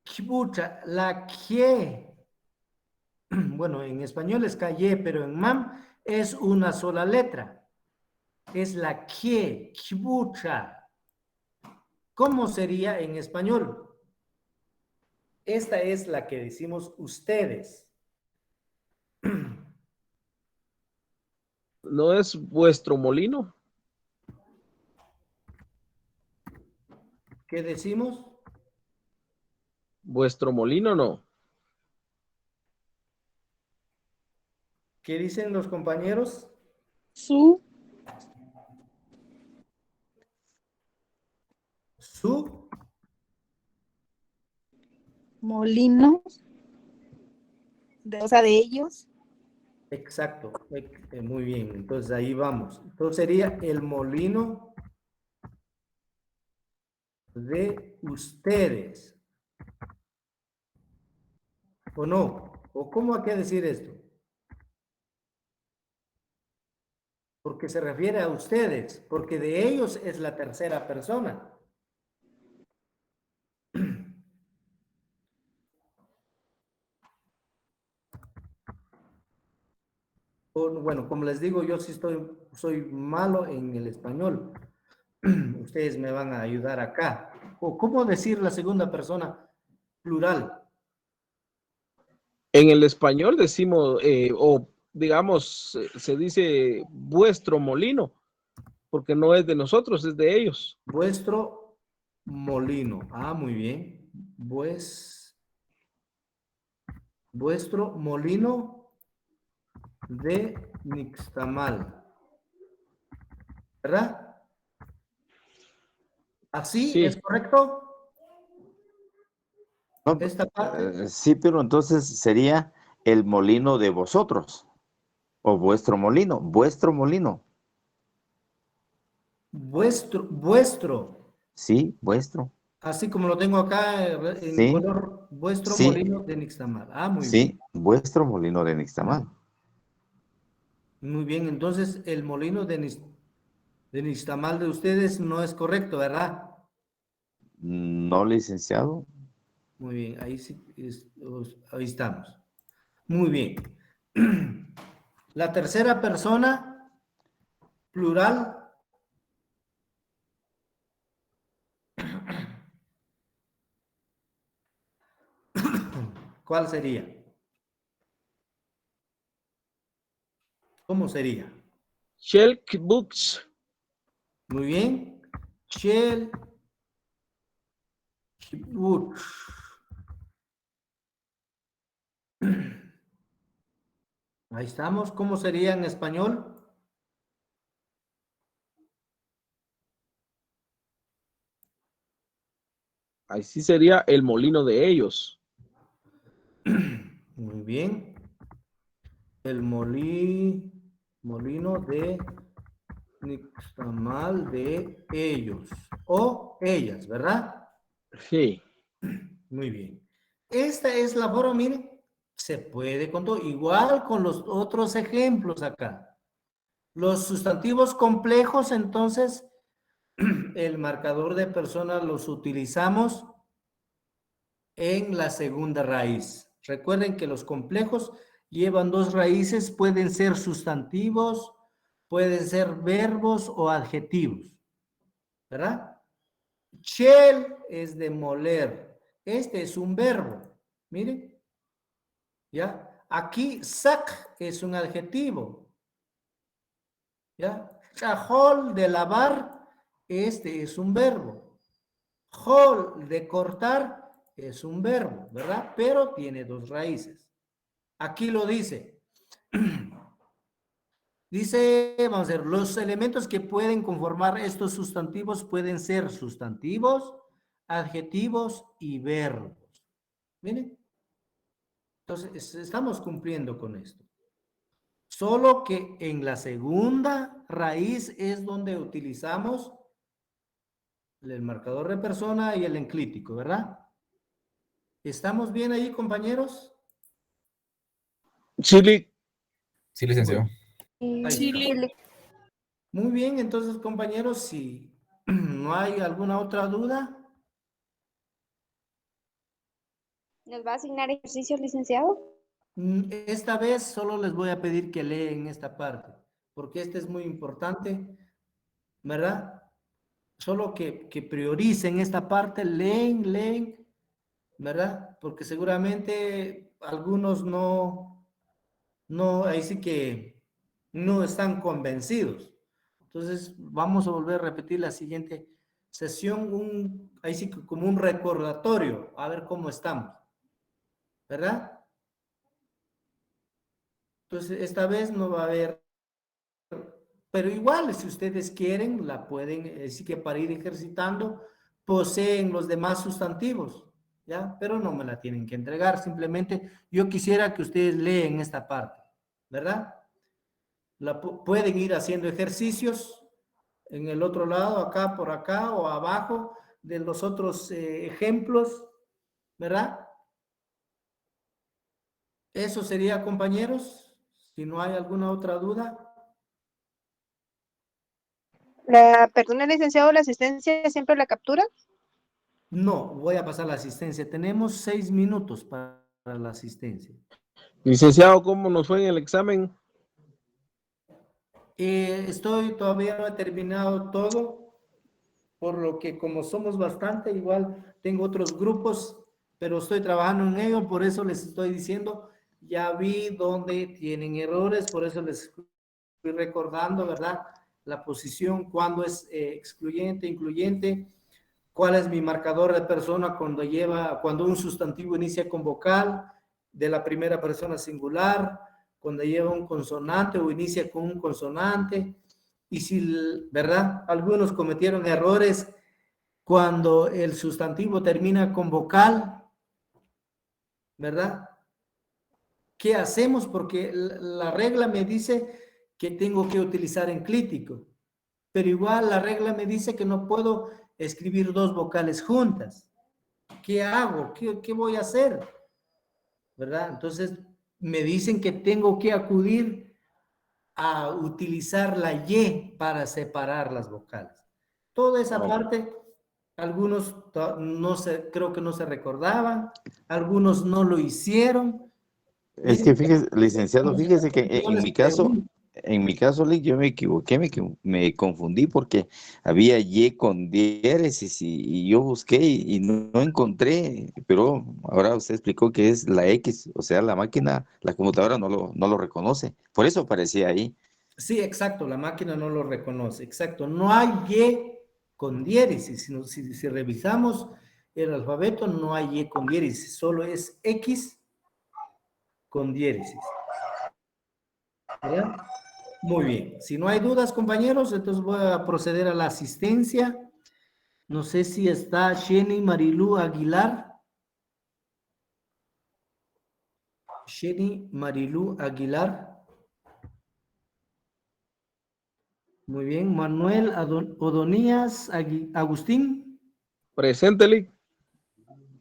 kibucha, la que. Bueno, en español es calle, pero en MAM es una sola letra. Es la que, kibucha. ¿Cómo sería en español? Esta es la que decimos ustedes. ¿No es vuestro molino? ¿Qué decimos? ¿Vuestro molino no? ¿Qué dicen los compañeros? Su molino. O sea, de ellos. Exacto, muy bien, entonces ahí vamos. Entonces sería el molino de ustedes. ¿O no? ¿O cómo hay que decir esto? Porque se refiere a ustedes, porque de ellos es la tercera persona. Bueno, como les digo, yo sí soy malo en el español. Ustedes me van a ayudar acá. ¿O cómo decir la segunda persona plural? En el español decimos, o digamos, se dice vuestro molino, porque no es de nosotros, es de ellos. Vuestro molino. Ah, muy bien. Vuestro molino de Nixtamal. ¿Verdad? ¿Así Sí. es correcto? No, Esta parte. sí, pero entonces sería el molino de vosotros. O vuestro molino. Vuestro. Sí, vuestro. Así como lo tengo acá en Sí, color, vuestro sí, molino de Nixtamal. Ah, muy bien. sí, vuestro molino de Nixtamal. Muy bien, entonces el molino de Nixtamal de ustedes no es correcto, ¿verdad? No, licenciado. Muy bien, ahí sí, ahí estamos. Muy bien. La tercera persona, plural. ¿Cuál sería? ¿Cómo sería? Chelkbooks. Muy bien. Chelkbooks. Ahí estamos. ¿Cómo sería en español? Ahí sí sería el molino de ellos. Muy bien. El molino de nixtamal de ellos o ellas, ¿verdad? Sí. Muy bien. Esta es la forma, miren, se puede con todo, igual con los otros ejemplos acá. Los sustantivos complejos, entonces, el marcador de persona los utilizamos en la segunda raíz. Recuerden que los complejos llevan dos raíces, pueden ser sustantivos, pueden ser verbos o adjetivos, ¿verdad? Shell es de moler. Este es un verbo. Miren. ¿Ya? Aquí, sac es un adjetivo. ¿Ya? Chajol de lavar, este es un verbo. Hol de cortar es un verbo, ¿verdad? Pero tiene dos raíces. Aquí lo dice. Dice, vamos a ver, los elementos que pueden conformar estos sustantivos pueden ser sustantivos, adjetivos y verbos. Miren. Entonces, estamos cumpliendo con esto. Solo que en la segunda raíz es donde utilizamos el marcador de persona y el enclítico, ¿verdad? ¿Estamos bien ahí, compañeros? Chile. Sí, licenciado. Ahí está. Muy bien, entonces, compañeros, si no hay alguna otra duda. ¿Nos va a asignar ejercicios, licenciado? Esta vez solo les voy a pedir que leen esta parte, porque esta es muy importante, ¿verdad? Solo que prioricen esta parte, leen, ¿verdad? Porque seguramente algunos ahí sí que no están convencidos. Entonces, vamos a volver a repetir la siguiente sesión, ahí sí que como un recordatorio, a ver cómo estamos, ¿verdad? Entonces, esta vez no va a haber, pero igual, si ustedes quieren, la pueden, sí que para ir ejercitando, poseen los demás sustantivos, ¿ya? Pero no me la tienen que entregar, simplemente yo quisiera que ustedes leen esta parte, ¿verdad? Pueden ir haciendo ejercicios en el otro lado, acá, por acá o abajo de los otros ejemplos, ¿verdad? Eso sería, compañeros, si no hay alguna otra duda. Perdón, licenciado, la asistencia siempre la captura. No, voy a pasar la asistencia. Tenemos 6 minutos para la asistencia. Licenciado, ¿cómo nos fue en el examen? Todavía no he terminado todo, por lo que como somos bastante, igual tengo otros grupos, pero estoy trabajando en ello, por eso les estoy diciendo, ya vi dónde tienen errores, por eso les estoy recordando, ¿verdad? La posición, cuándo es excluyente, incluyente, cuál es mi marcador de persona cuando un sustantivo inicia con vocal de la primera persona singular, cuando lleva un consonante o inicia con un consonante, y si, ¿verdad? Algunos cometieron errores cuando el sustantivo termina con vocal, ¿verdad? ¿Qué hacemos? Porque la regla me dice que tengo que utilizar enclítico, pero igual la regla me dice que no puedo escribir dos vocales juntas. ¿Qué hago? ¿Qué voy a hacer? ¿Verdad? Entonces me dicen que tengo que acudir a utilizar la Y para separar las vocales. Toda esa parte, algunos creo que no se recordaban, algunos no lo hicieron. Es que fíjese, licenciado, fíjese que en mi caso, Lick, yo me equivoqué, me confundí porque había Y con diéresis y yo busqué y no encontré, pero ahora usted explicó que es la X, o sea, la máquina, la computadora no lo reconoce, por eso aparecía ahí. Sí, exacto, la máquina no lo reconoce, exacto. No hay Y con diéresis, sino si revisamos el alfabeto, no hay Y con diéresis, solo es X con diéresis. ¿Verdad? Muy bien. Si no hay dudas, compañeros, entonces voy a proceder a la asistencia. No sé si está Jenny Marilú Aguilar. Jenny Marilú Aguilar. Muy bien. Manuel Odonías Agustín. Presente, Lic.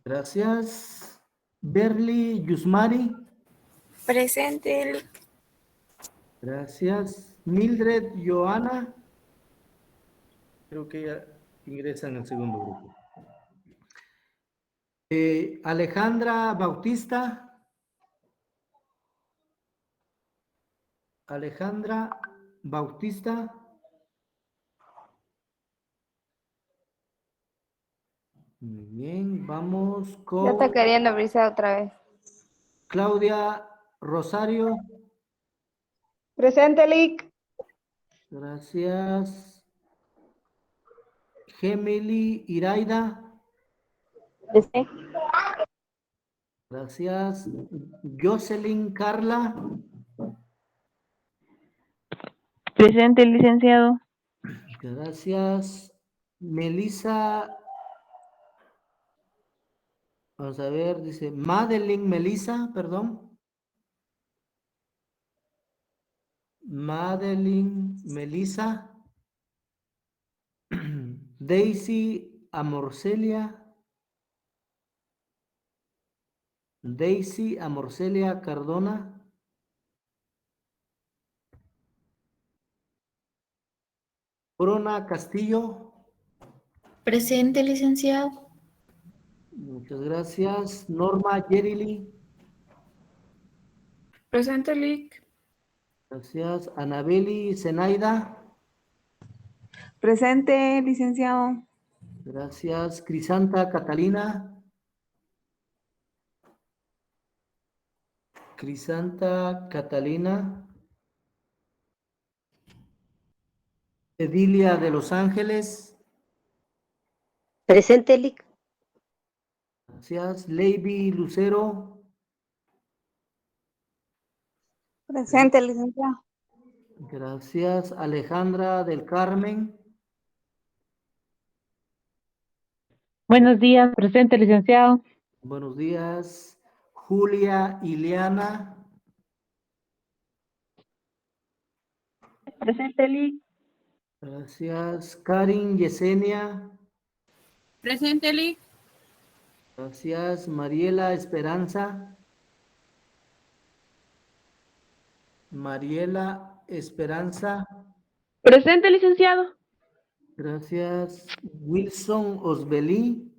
Gracias. Berly Yusmari. Presente. Gracias. Mildred Joana. Creo que ya ingresa en el segundo grupo. Alejandra Bautista. Alejandra Bautista. Muy bien, vamos Ya con está queriendo abrirse otra vez. Claudia Rosario. Presente, Lic. Gracias. Gemily Iraida. Gracias. Jocelyn Carla. Presente, licenciado. Gracias. Melissa. Vamos a ver, dice Madeline Melissa, perdón. Madeline Melissa. Daisy Amorcelia. Daisy Amorcelia Cardona. Bruna Castillo. Presente, licenciado. Muchas gracias. Norma Yerili. Presente, Lic. Gracias. Anabeli Zenaida. Presente, licenciado. Gracias. Crisanta Catalina. Crisanta Catalina. Edilia de Los Ángeles. Presente, Lic. Gracias. Leiby Lucero. Presente, licenciado. Gracias. Alejandra del Carmen. Buenos días, presente, licenciado. Buenos días. Julia Ileana. Presente, Lic. Gracias. Karin Yesenia. Presente, Lic. Gracias. Mariela Esperanza. Mariela Esperanza. Presente, licenciado. Gracias. Wilson Osbelí.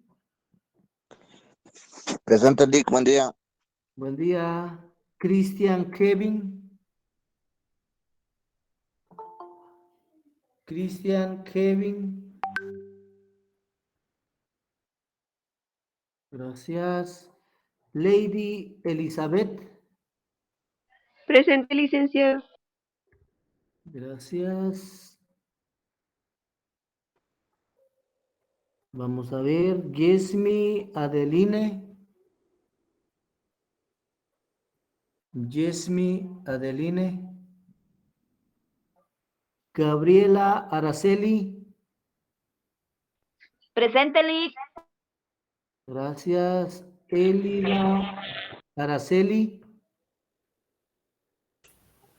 Presente, Lic, buen día. Buen día. Cristian Kevin. Cristian Kevin. Gracias. Lady Elizabeth. Presente, licenciado. Gracias. Vamos a ver. Yesmi Adeline. Yesmi Adeline. Gabriela Araceli. Presente, Lic. Gracias. Elina Araceli.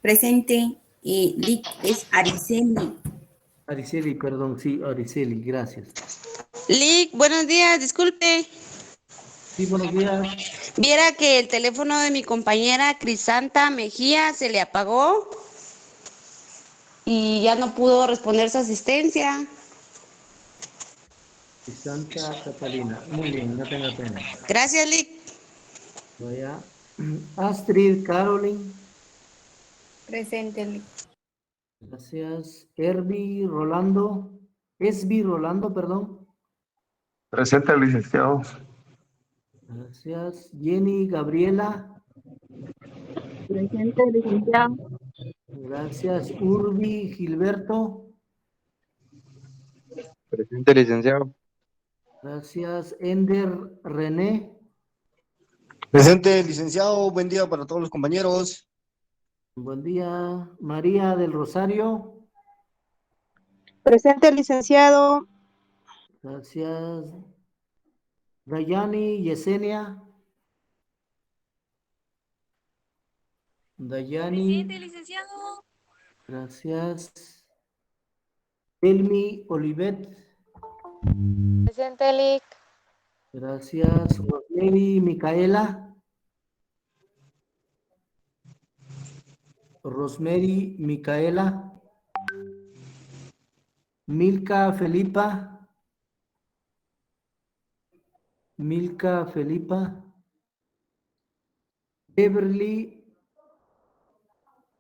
Presente. Lic es Ariceli. Araceli, perdón, sí, Araceli, gracias. Lic, buenos días, disculpe. Sí, buenos días. Viera que el teléfono de mi compañera Crisanta Mejía se le apagó y ya no pudo responder su asistencia. Santa Catalina. Muy bien, no tenga pena. Gracias, Lic. Vaya. Astrid Caroline. Presente, Lic. Gracias. Esbi Rolando, perdón. Presente, licenciado. Gracias. Jenny Gabriela. Presente, licenciado. Gracias. Urbi Gilberto. Presente, licenciado. Gracias. Ender René. Presente, licenciado. Buen día para todos los compañeros. Buen día. María del Rosario. Presente, licenciado. Gracias. Dayani Yesenia. Dayani. Presente, licenciado. Gracias. Elmi Olivet. Presente, Lic. Gracias. Rosemary Micaela. Rosemary Micaela. Milka Felipa. Milka Felipa. Beverly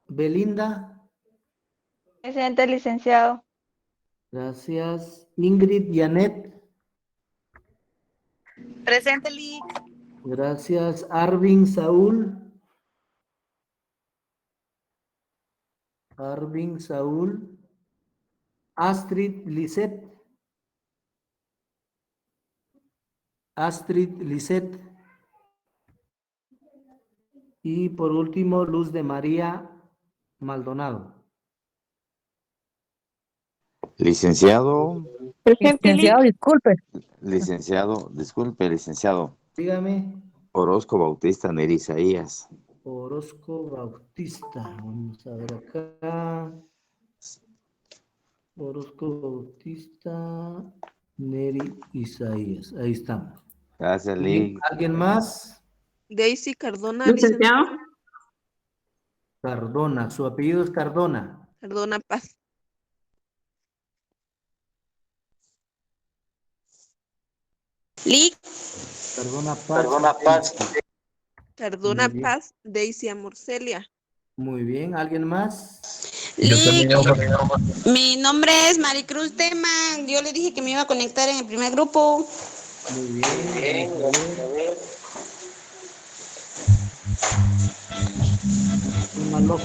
Belinda. Presente, licenciado. Gracias. Ingrid Janet. Presente, Lic. Gracias. Arvin Saúl. Arvin Saúl. Astrid Lisette. Astrid Lisette. Y por último, Luz de María Maldonado. Licenciado, Presente, Lic. licenciado, Dígame. Orozco Bautista Neri Isaías. Orozco Bautista. Vamos a ver acá. Orozco Bautista Neri Isaías. Ahí estamos. Gracias, Lic. ¿Alguien más? Daisy Cardona, Licenciado. Cardona. Su apellido es Cardona. Cardona Paz. Lic. Cardona Paz. Cardona Muy bien. Paz, Daisy Amorcelia. Muy bien. ¿Alguien más? Lic. Mi nombre es Maricruz Tema. Yo le dije que me iba a conectar en el primer grupo. Muy bien. Vamos a ver.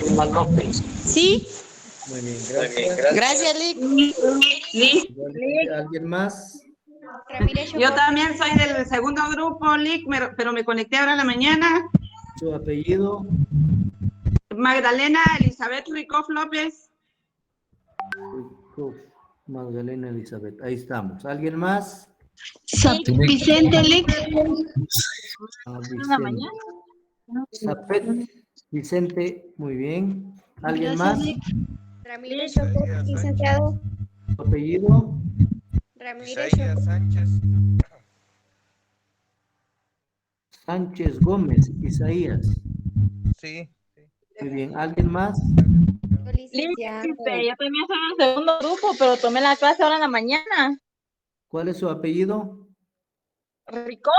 Irma López. ¿Sí? Muy bien. Gracias. Gracias, Lic. ¿Alguien más? Yo también soy del segundo grupo, Lic, pero me conecté ahora en la mañana. Su apellido. Magdalena Elizabeth Ricoff López. Magdalena Elizabeth. Ahí estamos. ¿Alguien más? Vicente, Lic. Vicente. Zapet. Vicente. Muy bien. ¿Alguien más? Ramírez Chocó, licenciado. ¿Su apellido? Ramírez Chocó. Sánchez Gómez. Isaías. Sí. Muy bien. ¿Alguien más? Licenciado. Yo también soy del segundo grupo, pero tomé la clase ahora en la mañana. ¿Cuál es su apellido? Ricoff.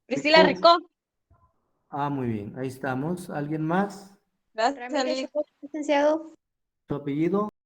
Priscila Ricoff. Ricoff. Ah, muy bien. Ahí estamos. ¿Alguien más? Gracias, Ramírez Lic. Chocó, licenciado. ¿Su apellido?